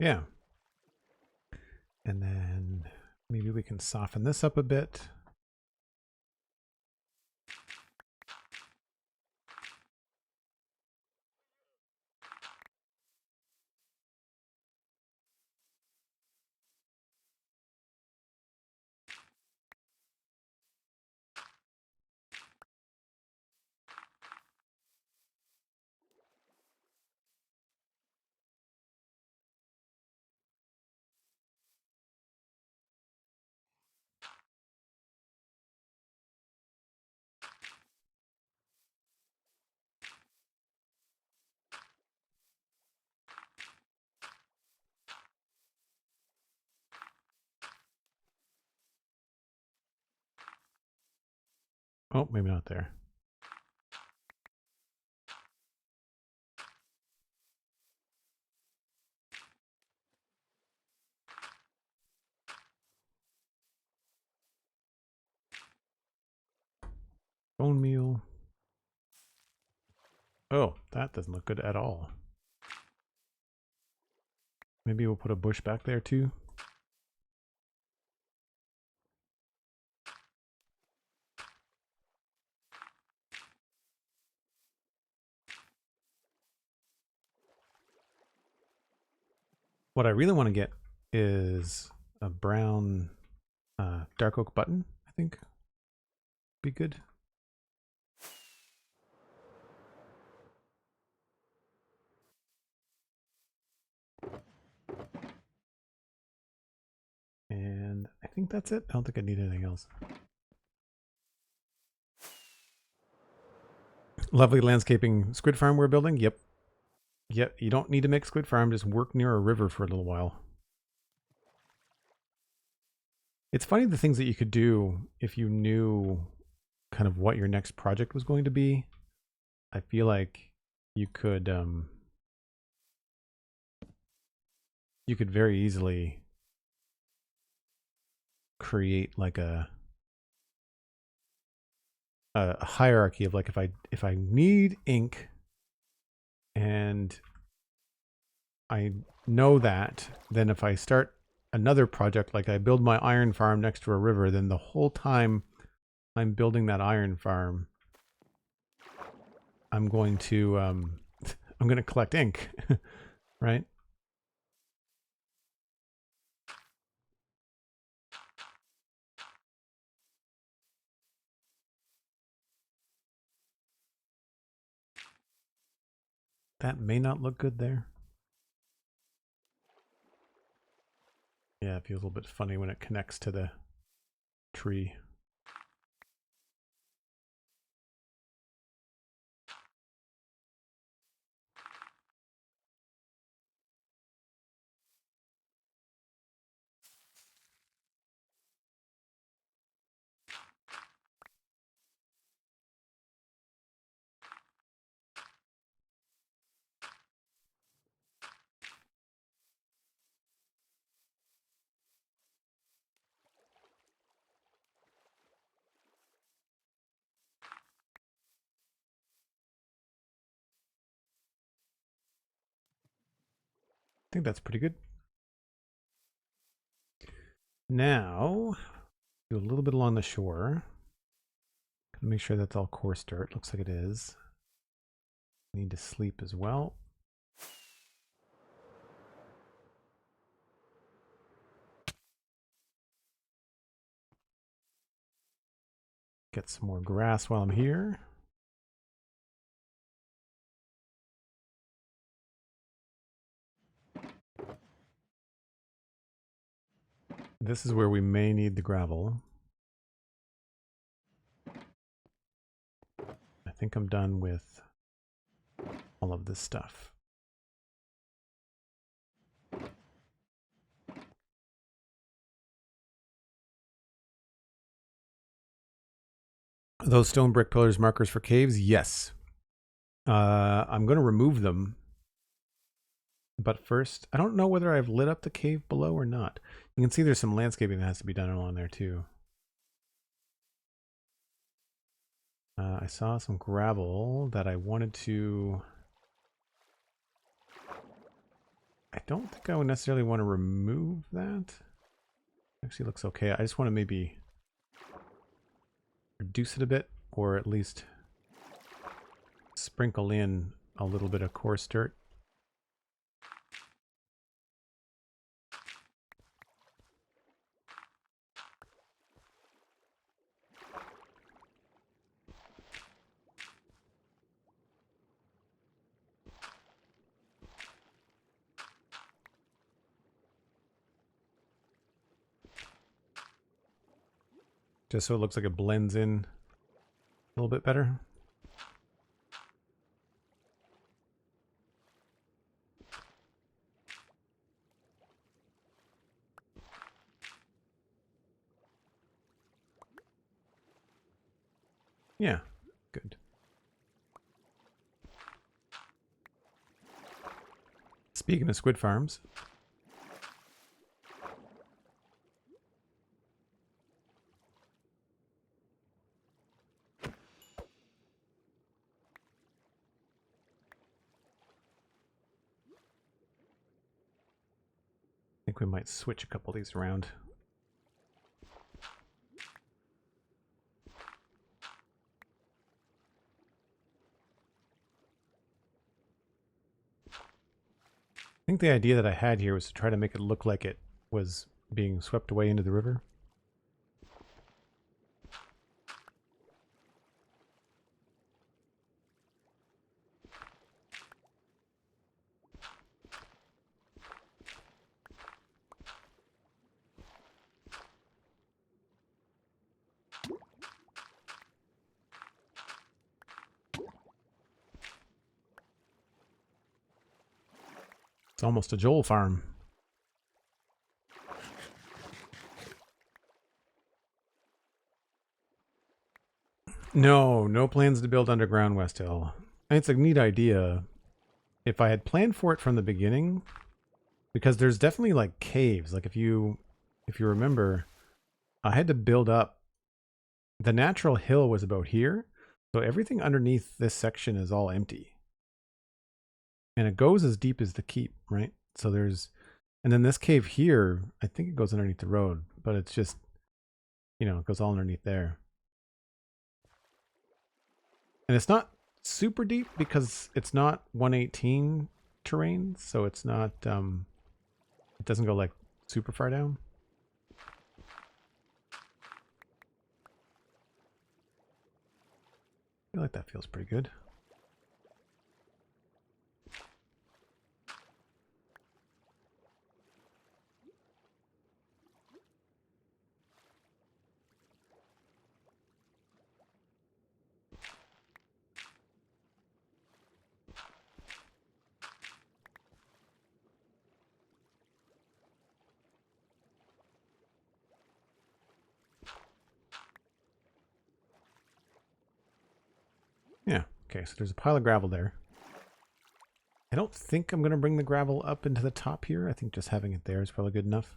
Yeah. And then maybe we can soften this up a bit. Oh, maybe not there. Bone meal. Oh, that doesn't look good at all. Maybe we'll put a bush back there too. What I really want to get is a brown dark oak button, I think. Be good. And I think that's it. I don't think I need anything else. Lovely landscaping squid farm we're building. Yep. Yep. You don't need to make squid farm. Just work near a river for a little while. It's funny the things that you could do if you knew kind of what your next project was going to be. I feel like you could very easily create like a hierarchy of like if I need ink and I know that, then if I start another project, like I build my iron farm next to a river, then the whole time I'm building that iron farm, I'm going to I'm going to collect ink, right? That may not look good there. Yeah, it feels a little bit funny when it connects to the tree. I think that's pretty good. Now, do a little bit along the shore. Make sure that's all coarse dirt. Looks like it is. Need to sleep as well. Get some more grass while I'm here. This is where we may need the gravel. I think I'm done with all of this stuff. Those stone brick pillars markers for caves? Yes. I'm going to remove them. But first, I don't know whether I've lit up the cave below or not. You can see there's some landscaping that has to be done along there too. I saw some gravel that I wanted to... I don't think I would necessarily want to remove that. Actually looks okay. I just want to maybe reduce it a bit, or at least sprinkle in a little bit of coarse dirt. Just so it looks like it blends in a little bit better. Yeah, good. Speaking of squid farms, I think we might switch a couple of these around. I think the idea that I had here was to try to make it look like it was being swept away into the river. It's almost a Joel farm. No, no plans to build underground Westhill. It's a neat idea. If I had planned for it from the beginning, because there's definitely like caves. Like if you remember, I had to build up. The natural hill was about here, so everything underneath this section is all empty. And it goes as deep as the keep, right? So there's, and then this cave here, I think it goes underneath the road, but it's just, you know, it goes all underneath there. And it's not super deep because it's not 118 terrain, so it's not, it doesn't go like super far down. I feel like that feels pretty good. Yeah, okay, so there's a pile of gravel there. I don't think I'm going to bring the gravel up into the top here. I think just having it there is probably good enough.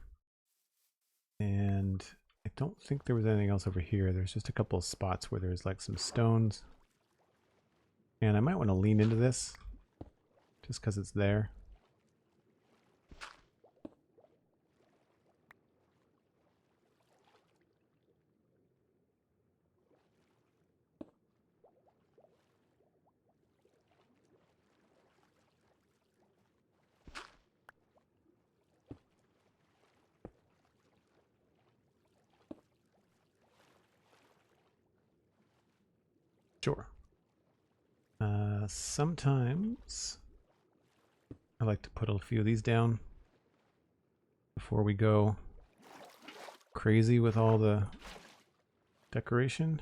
And I don't think there was anything else over here. There's just a couple of spots where there's like some stones. And I might want to lean into this just because it's there. Sure. Sometimes I like to put a few of these down before we go crazy with all the decoration.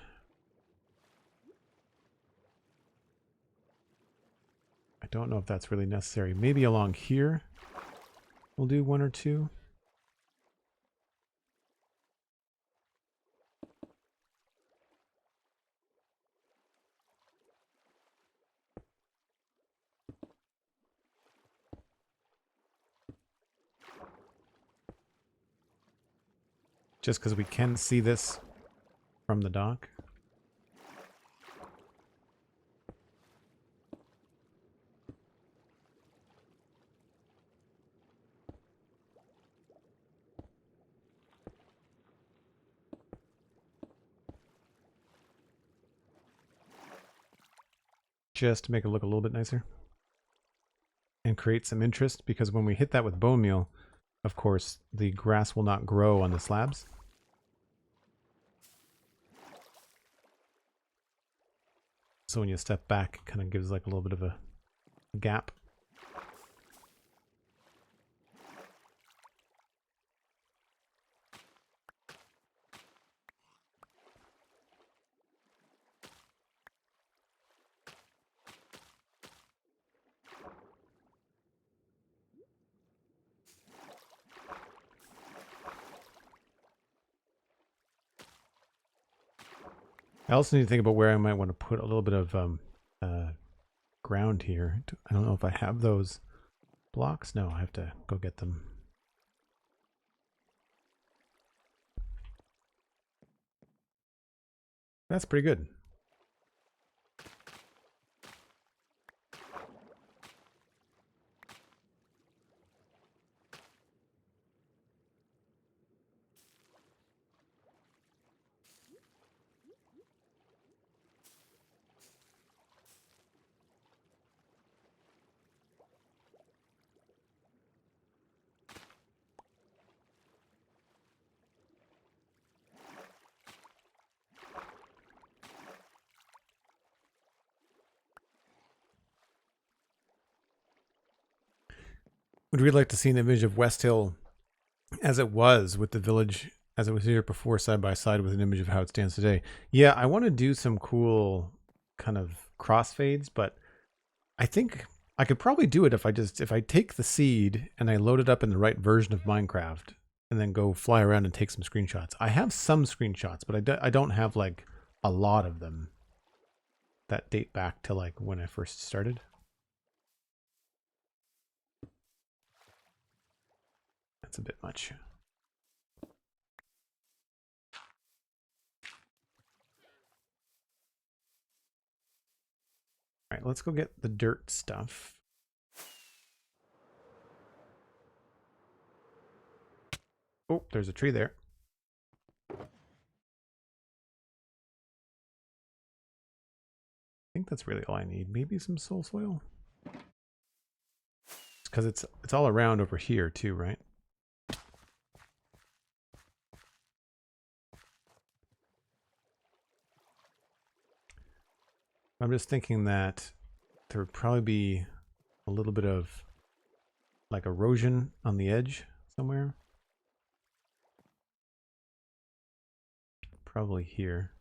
I don't know if that's really necessary. Maybe along here we'll do one or two. Just because we can see this from the dock. Just to make it look a little bit nicer. And create some interest, because when we hit that with bone meal, of course, the grass will not grow on the slabs. So when you step back, it kind of gives like a little bit of a gap. I also need to think about where I might want to put a little bit of ground here. I don't know if I have those blocks. No, I have to go get them. That's pretty good. Would really like to see an image of Westhill as it was with the village, as it was here before, side by side with an image of how it stands today. Yeah, I want to do some cool kind of crossfades, but I think I could probably do it if I take the seed and I load it up in the right version of Minecraft and then go fly around and take some screenshots. I have some screenshots, but I don't have like a lot of them that date back to like when I first started. That's a bit much. All right, let's go get the dirt stuff. Oh, there's a tree there. I think that's really all I need. Maybe some soul soil. Because it's all around over here too, right? I'm just thinking that there would probably be a little bit of like erosion on the edge somewhere. Probably here.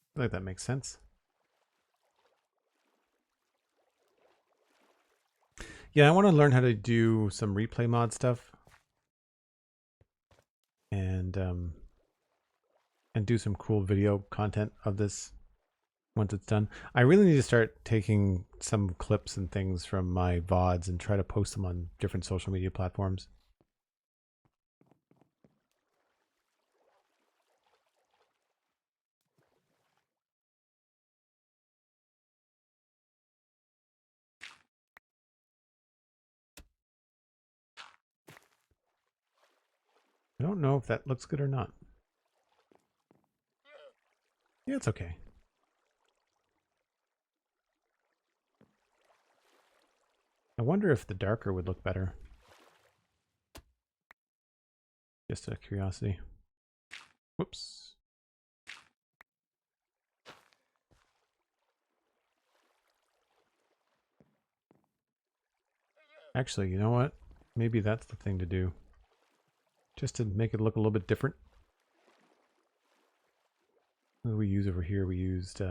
I feel like that makes sense. Yeah, I want to learn how to do some replay mod stuff. And and do some cool video content of this once it's done. I really need to start taking some clips and things from my VODs and try to post them on different social media platforms. I don't know if that looks good or not. Yeah, it's okay. I wonder if the darker would look better. Just out of curiosity. Whoops. Actually, you know what? Maybe that's the thing to do. Just to make it look a little bit different. What do we use over here? We used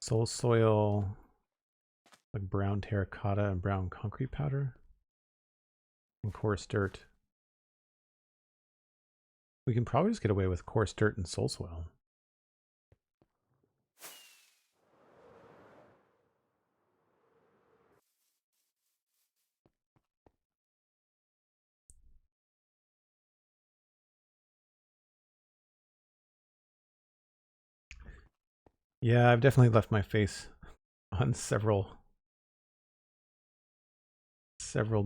soul soil, like brown terracotta and brown concrete powder, and coarse dirt. We can probably just get away with coarse dirt and soul soil. Yeah, I've definitely left my face on several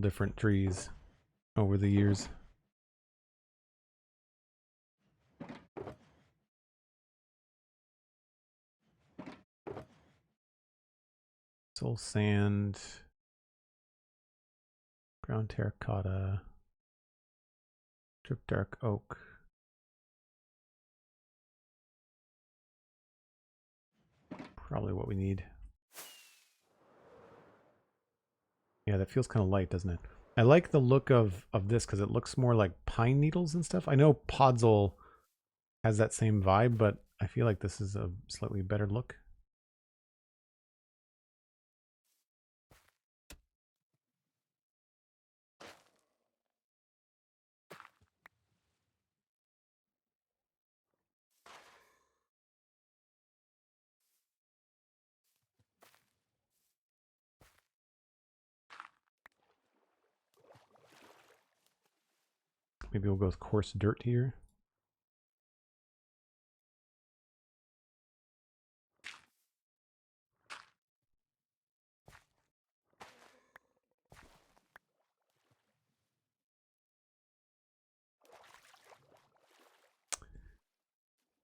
different trees over the years. Soul sand, brown terracotta, drip dark oak. Probably what we need. Yeah, that feels kind of light, doesn't it? I like the look of this because it looks more like pine needles and stuff. I know Podzol has that same vibe, but I feel like this is a slightly better look. Maybe we'll go with coarse dirt here.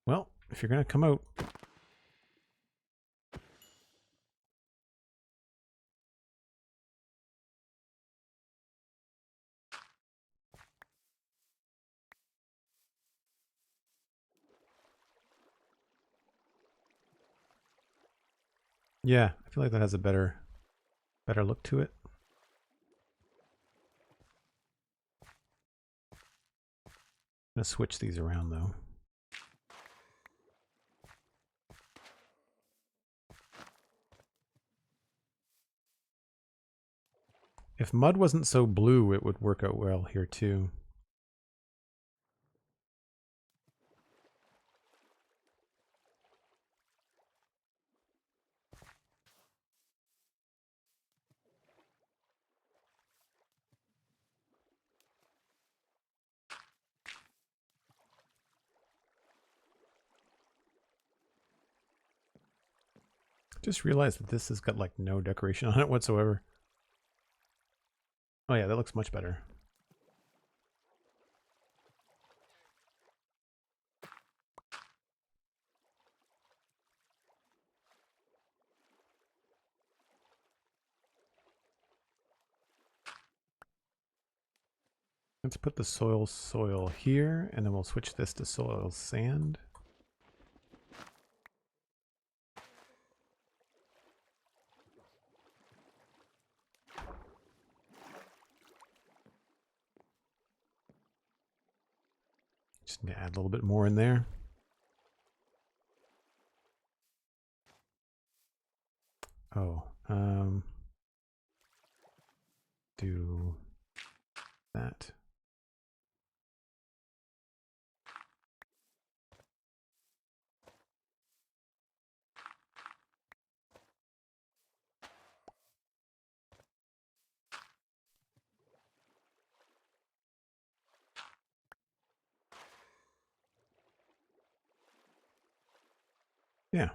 Well, if you're going to come out, yeah, I feel like that has a better look to it. I'm going to switch these around though. If mud wasn't so blue, it would work out well here too. Just realized that this has got like no decoration on it whatsoever. Oh yeah, that looks much better. Let's put the soil here, and then we'll switch this to soil sand. Just need to add a little bit more in there. Oh, do that. Yeah.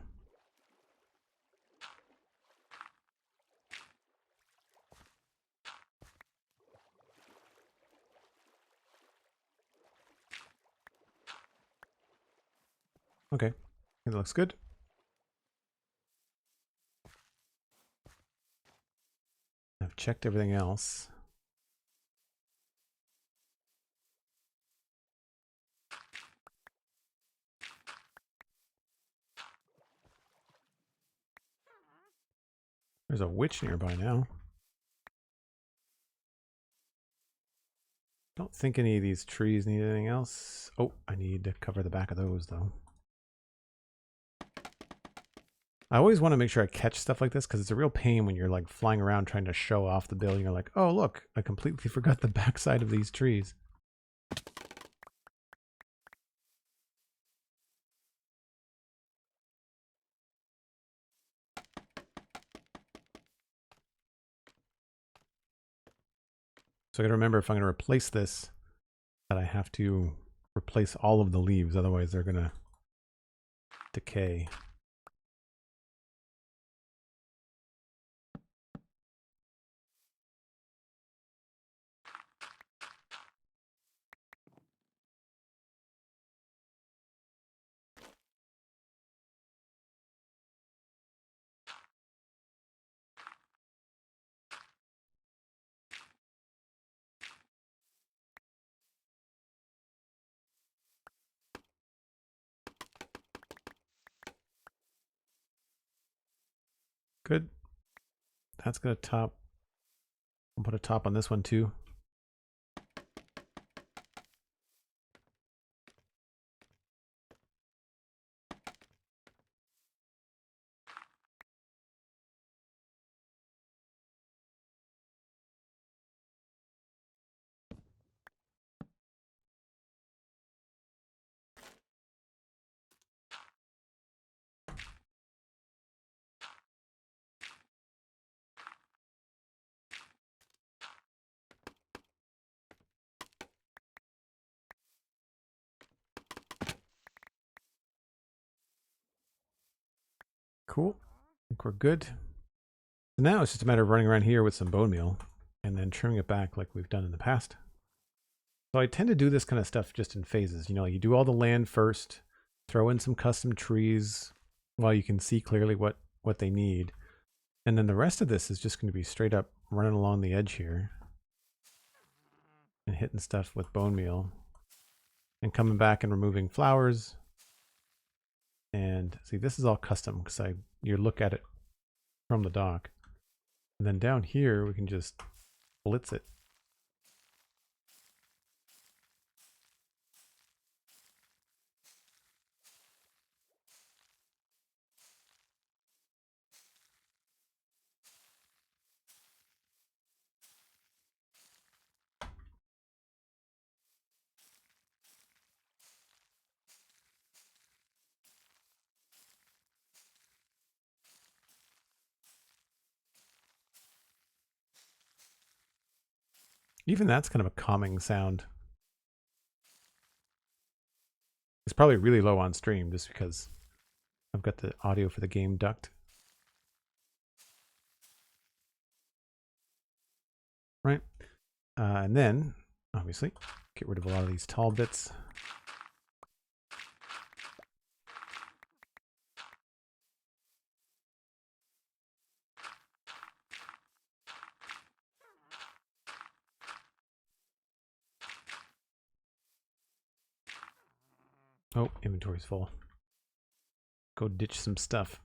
Okay. It looks good. I've checked everything else. There's a witch nearby now. Don't think any of these trees need anything else. Oh, I need to cover the back of those though. I always want to make sure I catch stuff like this because it's a real pain when you're like flying around trying to show off the building. You're like, oh look, I completely forgot the backside of these trees. So I gotta remember if I'm gonna replace this, that I have to replace all of the leaves, otherwise they're gonna decay. Good. That's gonna top. I'll put a top on this one too. Cool. I think we're good. So now it's just a matter of running around here with some bone meal and then trimming it back like we've done in the past. So I tend to do this kind of stuff just in phases. You know, you do all the land first, throw in some custom trees while you can see clearly what they need. And then the rest of this is just going to be straight up running along the edge here and hitting stuff with bone meal and coming back and removing flowers. And see, this is all custom because you look at it from the dock. And then down here, we can just blitz it. Even that's kind of a calming sound. It's probably really low on stream just because I've got the audio for the game ducked. Right. And then, obviously, get rid of a lot of these tall bits. Oh, inventory's full. Go ditch some stuff.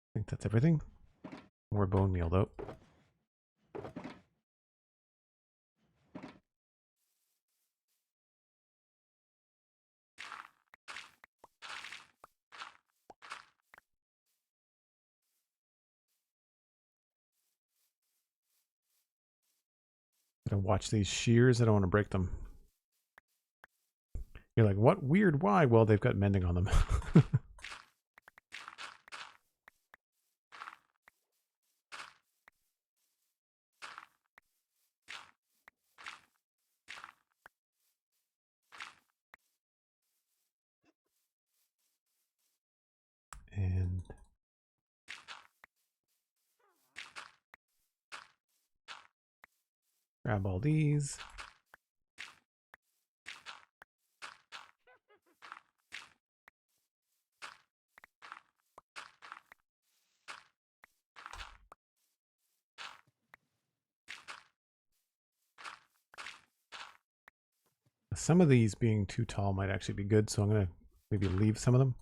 I think that's everything. More bone meal though. Gotta watch these shears. I don't want to break them. You're like, what weird? Why? Well, they've got mending on them. And grab all these. Some of these being too tall might actually be good, so I'm going to maybe leave some of them.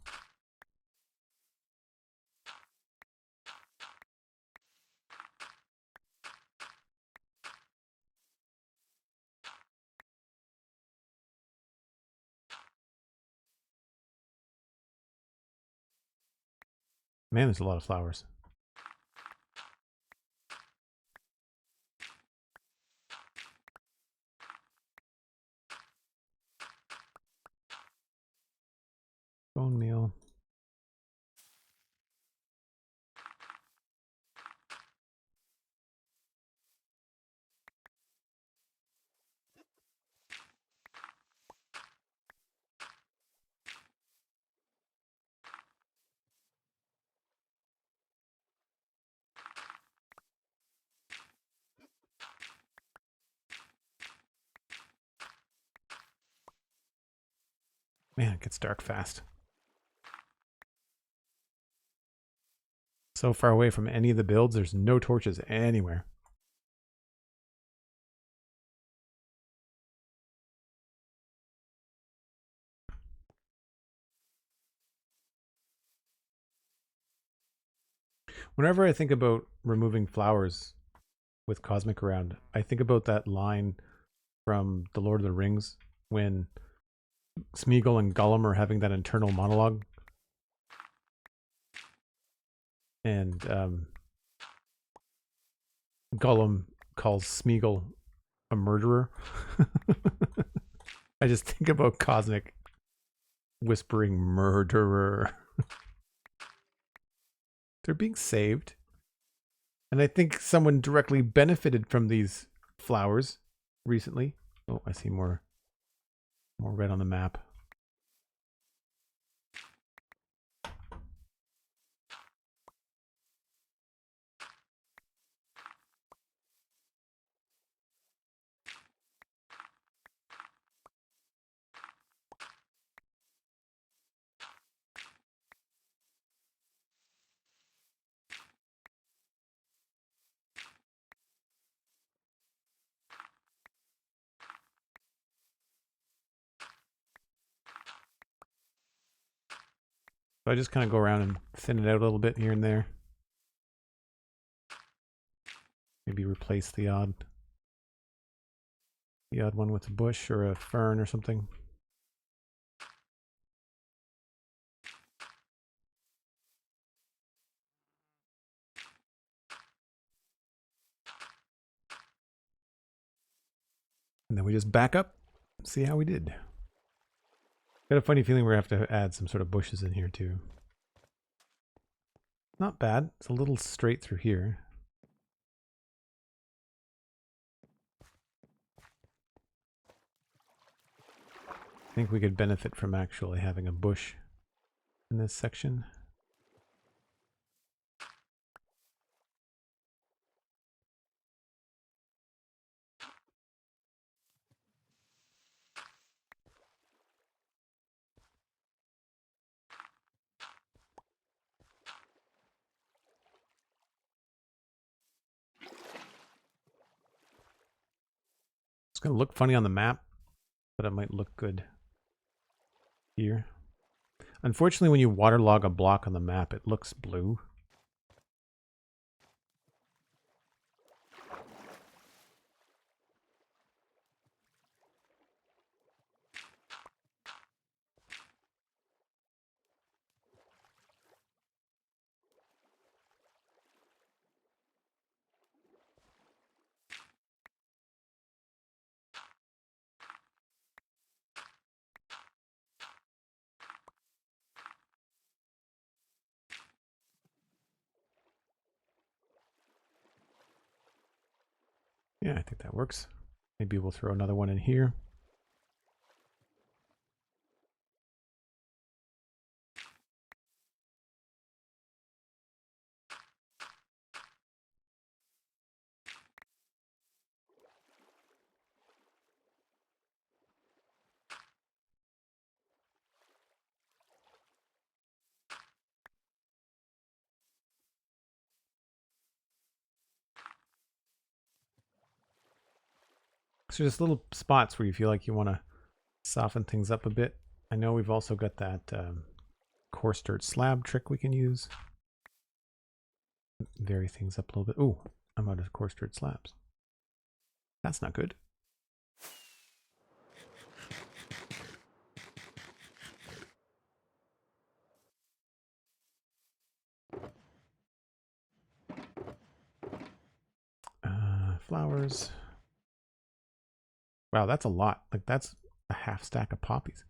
Man, there's a lot of flowers. Bone meal. Man, it gets dark fast. So far away from any of the builds, there's no torches anywhere. Whenever I think about removing flowers with Cosmic around, I think about that line from The Lord of the Rings when Smeagol and Gollum are having that internal monologue. And Gollum calls Smeagol a murderer. I just think about Cosmic whispering murderer. They're being saved. And I think someone directly benefited from these flowers recently. Oh, I see more red on the map. So I just kind of go around and thin it out a little bit here and there. Maybe replace the odd one with a bush or a fern or something. And then we just back up, see how we did. Got a funny feeling we're going to have to add some sort of bushes in here too. Not bad. It's a little straight through here. I think we could benefit from actually having a bush in this section. It's going to look funny on the map, but it might look good here. Unfortunately, when you waterlog a block on the map, it looks blue. Yeah, I think that works. Maybe we'll throw another one in here. So just little spots where you feel like you want to soften things up a bit. I know we've also got that coarse dirt slab trick we can use. Vary things up a little bit. Ooh, I'm out of coarse dirt slabs. That's not good. Flowers. Wow, that's a lot. Like that's a half stack of poppies.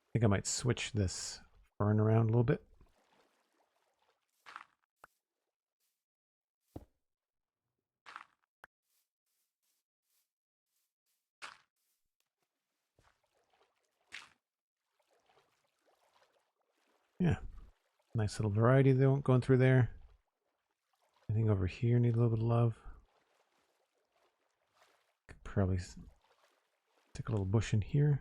I think I might switch this fern around a little bit. Yeah, nice little variety though going through there. Anything over here need a little bit of love. Could probably stick a little bush in here.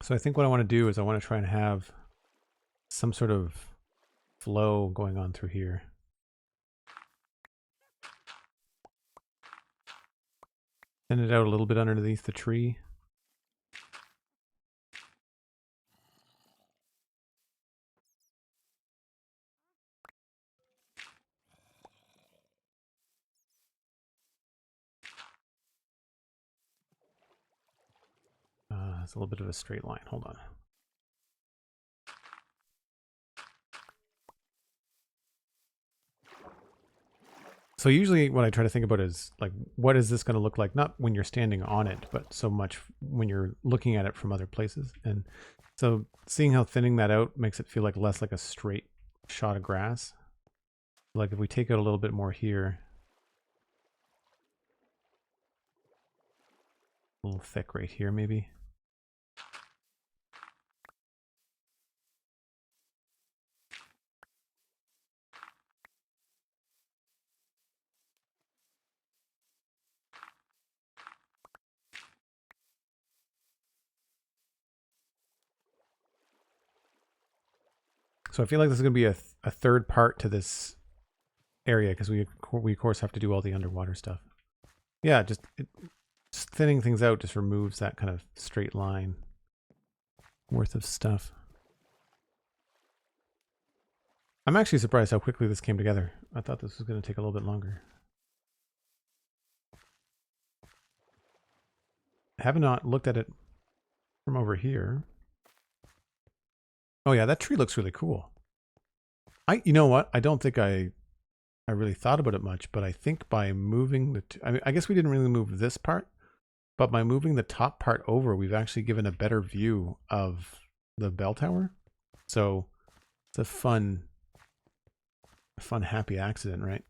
So I think what I want to do is I want to try and have some sort of flow going on through here. Thin it out a little bit underneath the tree. It's a little bit of a straight line. Hold on. So usually what I try to think about is like, what is this going to look like? Not when you're standing on it, but so much when you're looking at it from other places. And so seeing how thinning that out makes it feel like less like a straight shot of grass. Like if we take out a little bit more here, a little thick right here maybe. So I feel like this is going to be a third part to this area because we of course have to do all the underwater stuff. Yeah, just thinning things out just removes that kind of straight line worth of stuff. I'm actually surprised how quickly this came together. I thought this was going to take a little bit longer. I have not looked at it from over here. Oh yeah, that tree looks really cool. You know what? I don't think I really thought about it much, but I think by moving the, I mean, I guess we didn't really move this part, but by moving the top part over, we've actually given a better view of the bell tower. So it's a fun, happy accident, right?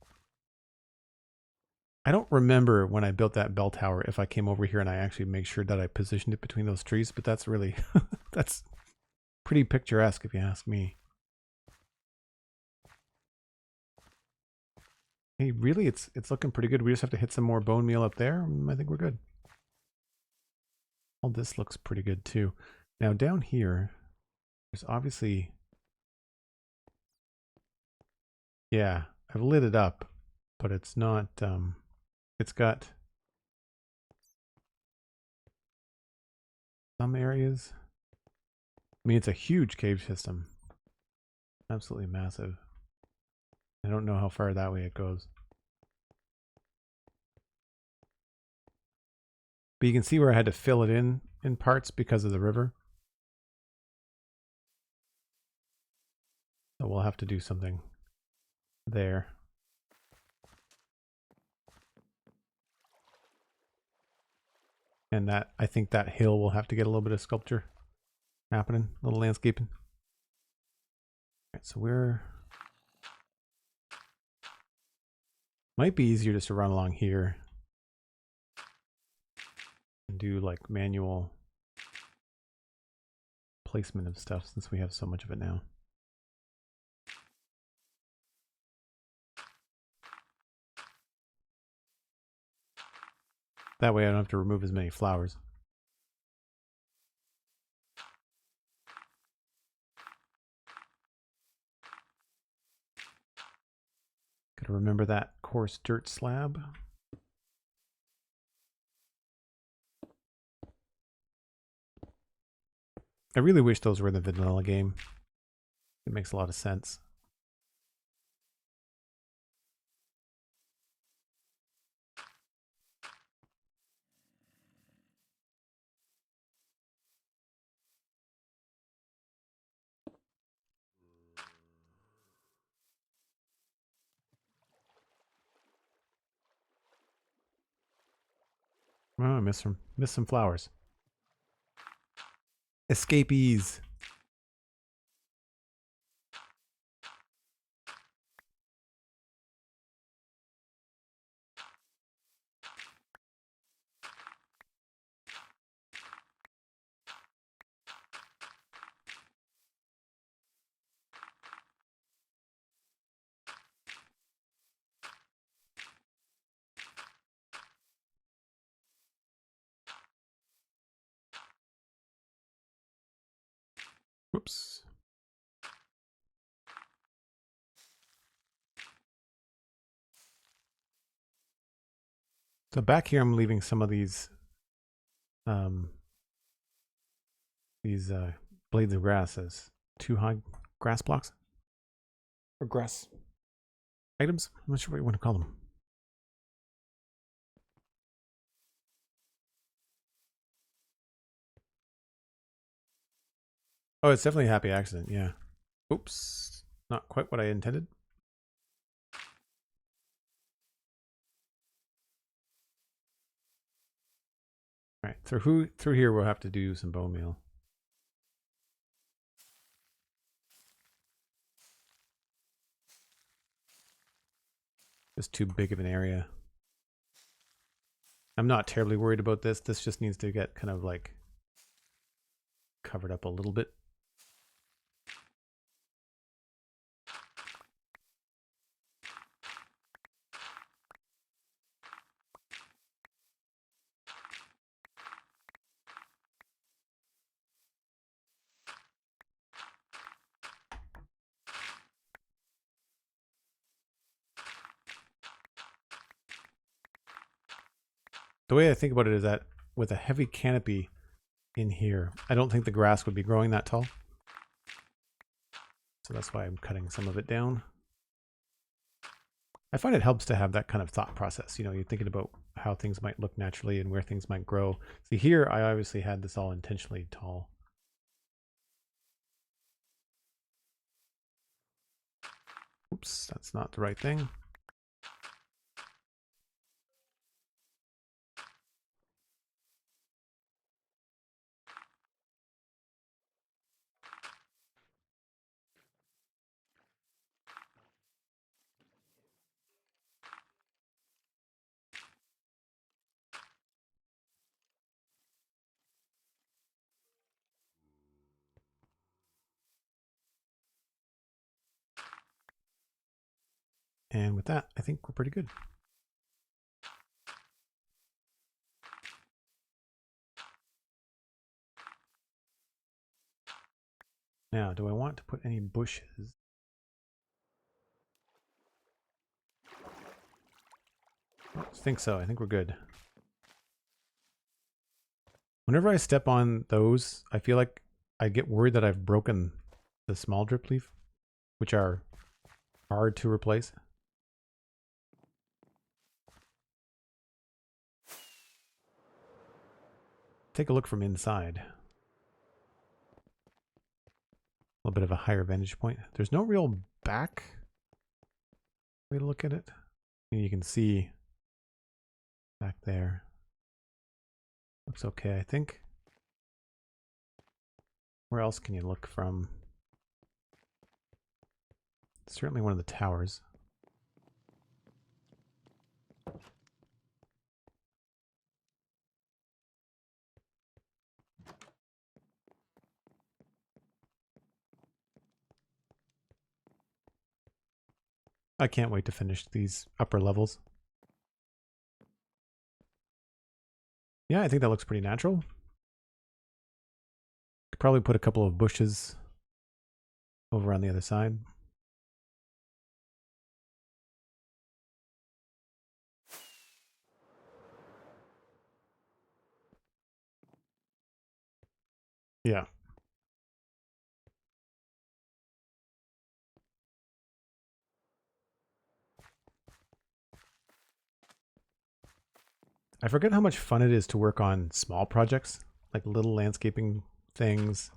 I don't remember when I built that bell tower if I came over here and I actually make sure that I positioned it between those trees, but that's really, that's pretty picturesque if you ask me. Hey, really, it's looking pretty good. We just have to hit some more bone meal up there. I think we're good. All this looks pretty good too. Now down here, there's obviously, yeah, I've lit it up, but it's not, it's got some areas. I mean, it's a huge cave system. Absolutely massive. I don't know how far that way it goes. But you can see where I had to fill it in parts because of the river. So we'll have to do something there. And that, I think that hill will have to get a little bit of sculpture happening, a little landscaping. All right, so we're... Might be easier just to run along here and do like manual placement of stuff since we have so much of it now. That way I don't have to remove as many flowers. Gotta remember that coarse dirt slab. I really wish those were in the vanilla game. It makes a lot of sense. Oh, I missed some flowers. Escapees. Whoops. So back here I'm leaving some of these blades of grass as 2 high grass blocks. Or grass items? I'm not sure what you want to call them. Oh, it's definitely a happy accident, yeah. Oops. Not quite what I intended. Alright, through here we'll have to do some bone meal. Just too big of an area. I'm not terribly worried about this. This just needs to get kind of like covered up a little bit. The way I think about it is that with a heavy canopy in here, I don't think the grass would be growing that tall. So that's why I'm cutting some of it down. I find it helps to have that kind of thought process. You know, you're thinking about how things might look naturally and where things might grow. See, here I obviously had this all intentionally tall. Oops, that's not the right thing. And with that, I think we're pretty good. Now, do I want to put any bushes? I don't think so. I think we're good. Whenever I step on those, I feel like I get worried that I've broken the small drip leaf, which are hard to replace. take a look from inside. A little bit of a higher vantage point. There's no real back way to look at it. And you can see back there. Looks okay, I think. Where else can you look from? Certainly one of the towers. I can't wait to finish these upper levels. Yeah, I think that looks pretty natural. Could probably put a couple of bushes over on the other side. Yeah. I forget how much fun it is to work on small projects, like little landscaping things.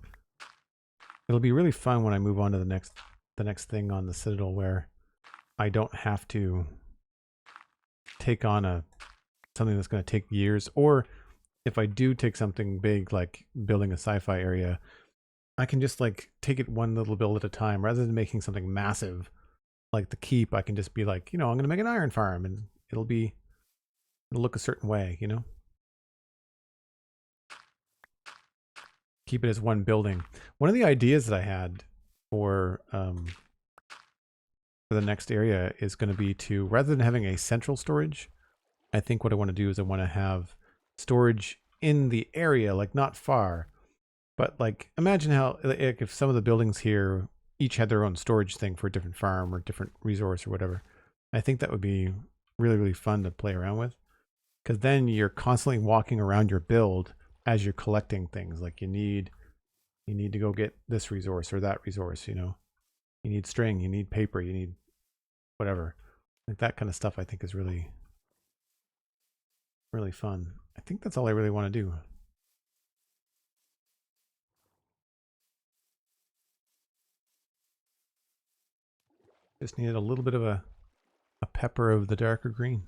It'll be really fun when I move on to the next thing on the Citadel, where I don't have to take on something that's going to take years, or if I do take something big like building a sci-fi area, I can just like take it one little build at a time rather than making something massive like the keep. I can just be like, I'm going to make an iron farm, and it'll look a certain way, Keep it as one building. One of the ideas that I had for the next area is going to be to, rather than having a central storage, I think what I want to do is I want to have storage in the area, like not far, but like imagine how like if some of the buildings here each had their own storage thing for a different farm or different resource or whatever. I think that would be really, really fun to play around with, because then you're constantly walking around your build as you're collecting things. Like you need to go get this resource or that resource, you need string, you need paper, you need whatever. Like that kind of stuff I think is really, really fun. I think that's all I really want to do. Just needed a little bit of a pepper of the darker green.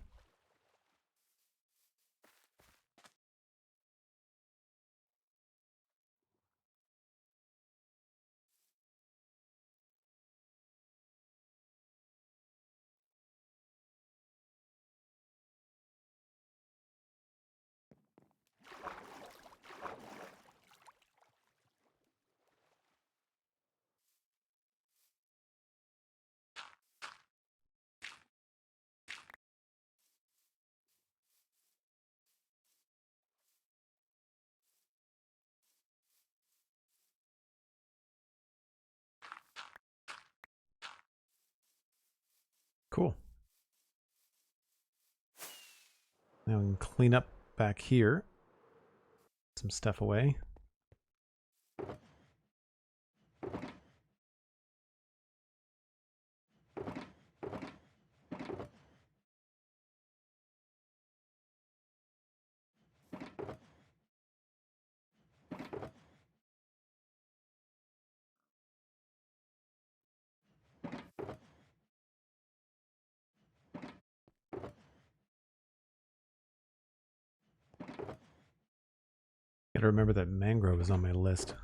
Cool. Now we can clean up back here. Some stuff away. Gotta remember that mangrove is on my list.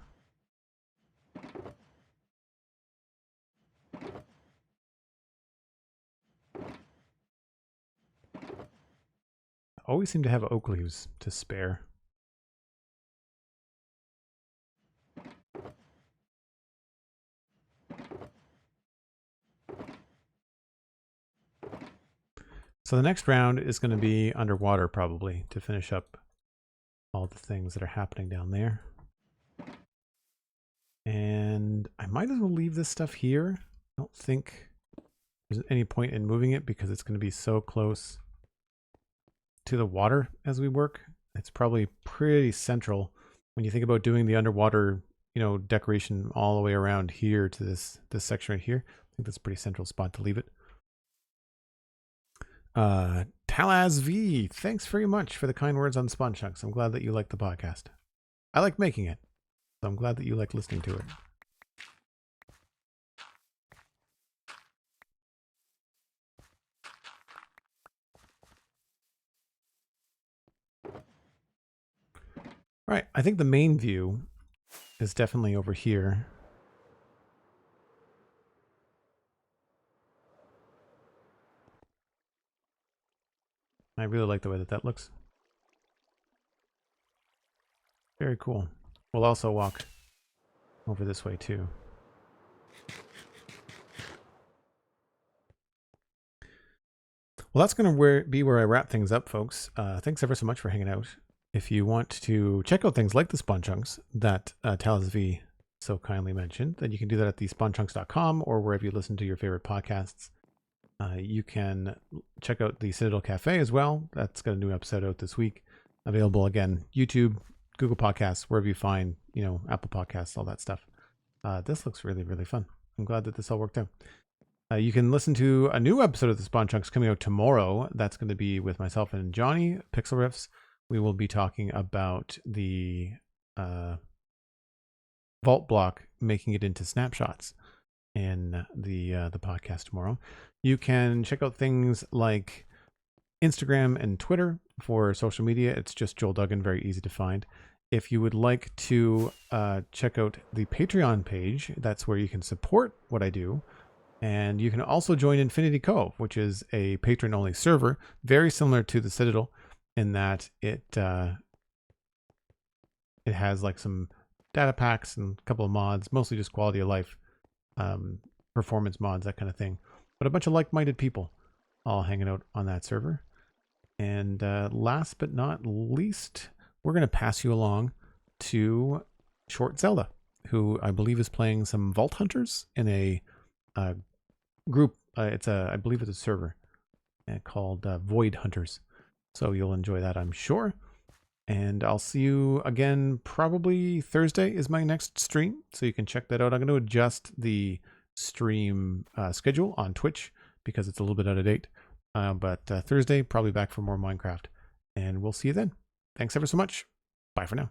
I always seem to have oak leaves to spare. So the next round is going to be underwater probably to finish up all the things that are happening down there. And I might as well leave this stuff here. I don't think there's any point in moving it because it's going to be so close to the water as we work. It's probably pretty central when you think about doing the underwater, decoration all the way around here to this section right here. I think that's a pretty central spot to leave it. Talaz V, thanks very much for the kind words on Spawn Chunks. I'm glad that you like the podcast. I like making it. So I'm glad that you like listening to it. All right, I think the main view is definitely over here. I really like the way that that looks. Very cool. We'll also walk over this way too. Well, that's going to be where I wrap things up, folks. Thanks ever so much for hanging out. If you want to check out things like the spawn chunks that Talasv so kindly mentioned, then you can do that at thespawnchunks.com or wherever you listen to your favorite podcasts. You can check out the Citadel Cafe as well. That's got a new episode out this week. Available again, YouTube, Google Podcasts, wherever you find, Apple Podcasts, all that stuff. This looks really, really fun. I'm glad that this all worked out. You can listen to a new episode of the Spawn Chunks coming out tomorrow. That's going to be with myself and Johnny, Pixel Riffs. We will be talking about the vault block, making it into snapshots in the podcast tomorrow. You can check out things like Instagram and Twitter for social media. It's just Joel Duggan, very easy to find. If you would like to check out the Patreon page, that's where you can support what I do. And you can also join Infinity Cove, which is a patron-only server, very similar to the Citadel in that it has like some data packs and a couple of mods, mostly just quality of life, performance mods, that kind of thing. But a bunch of like-minded people all hanging out on that server. And last but not least, we're going to pass you along to Short Zelda, who I believe is playing some Vault Hunters in a group. I believe it's a server called Void Hunters. So you'll enjoy that, I'm sure. And I'll see you again probably Thursday is my next stream. So you can check that out. I'm going to adjust the stream schedule on Twitch because it's a little bit out of date. But Thursday, probably back for more Minecraft. And we'll see you then. Thanks ever so much. Bye for now.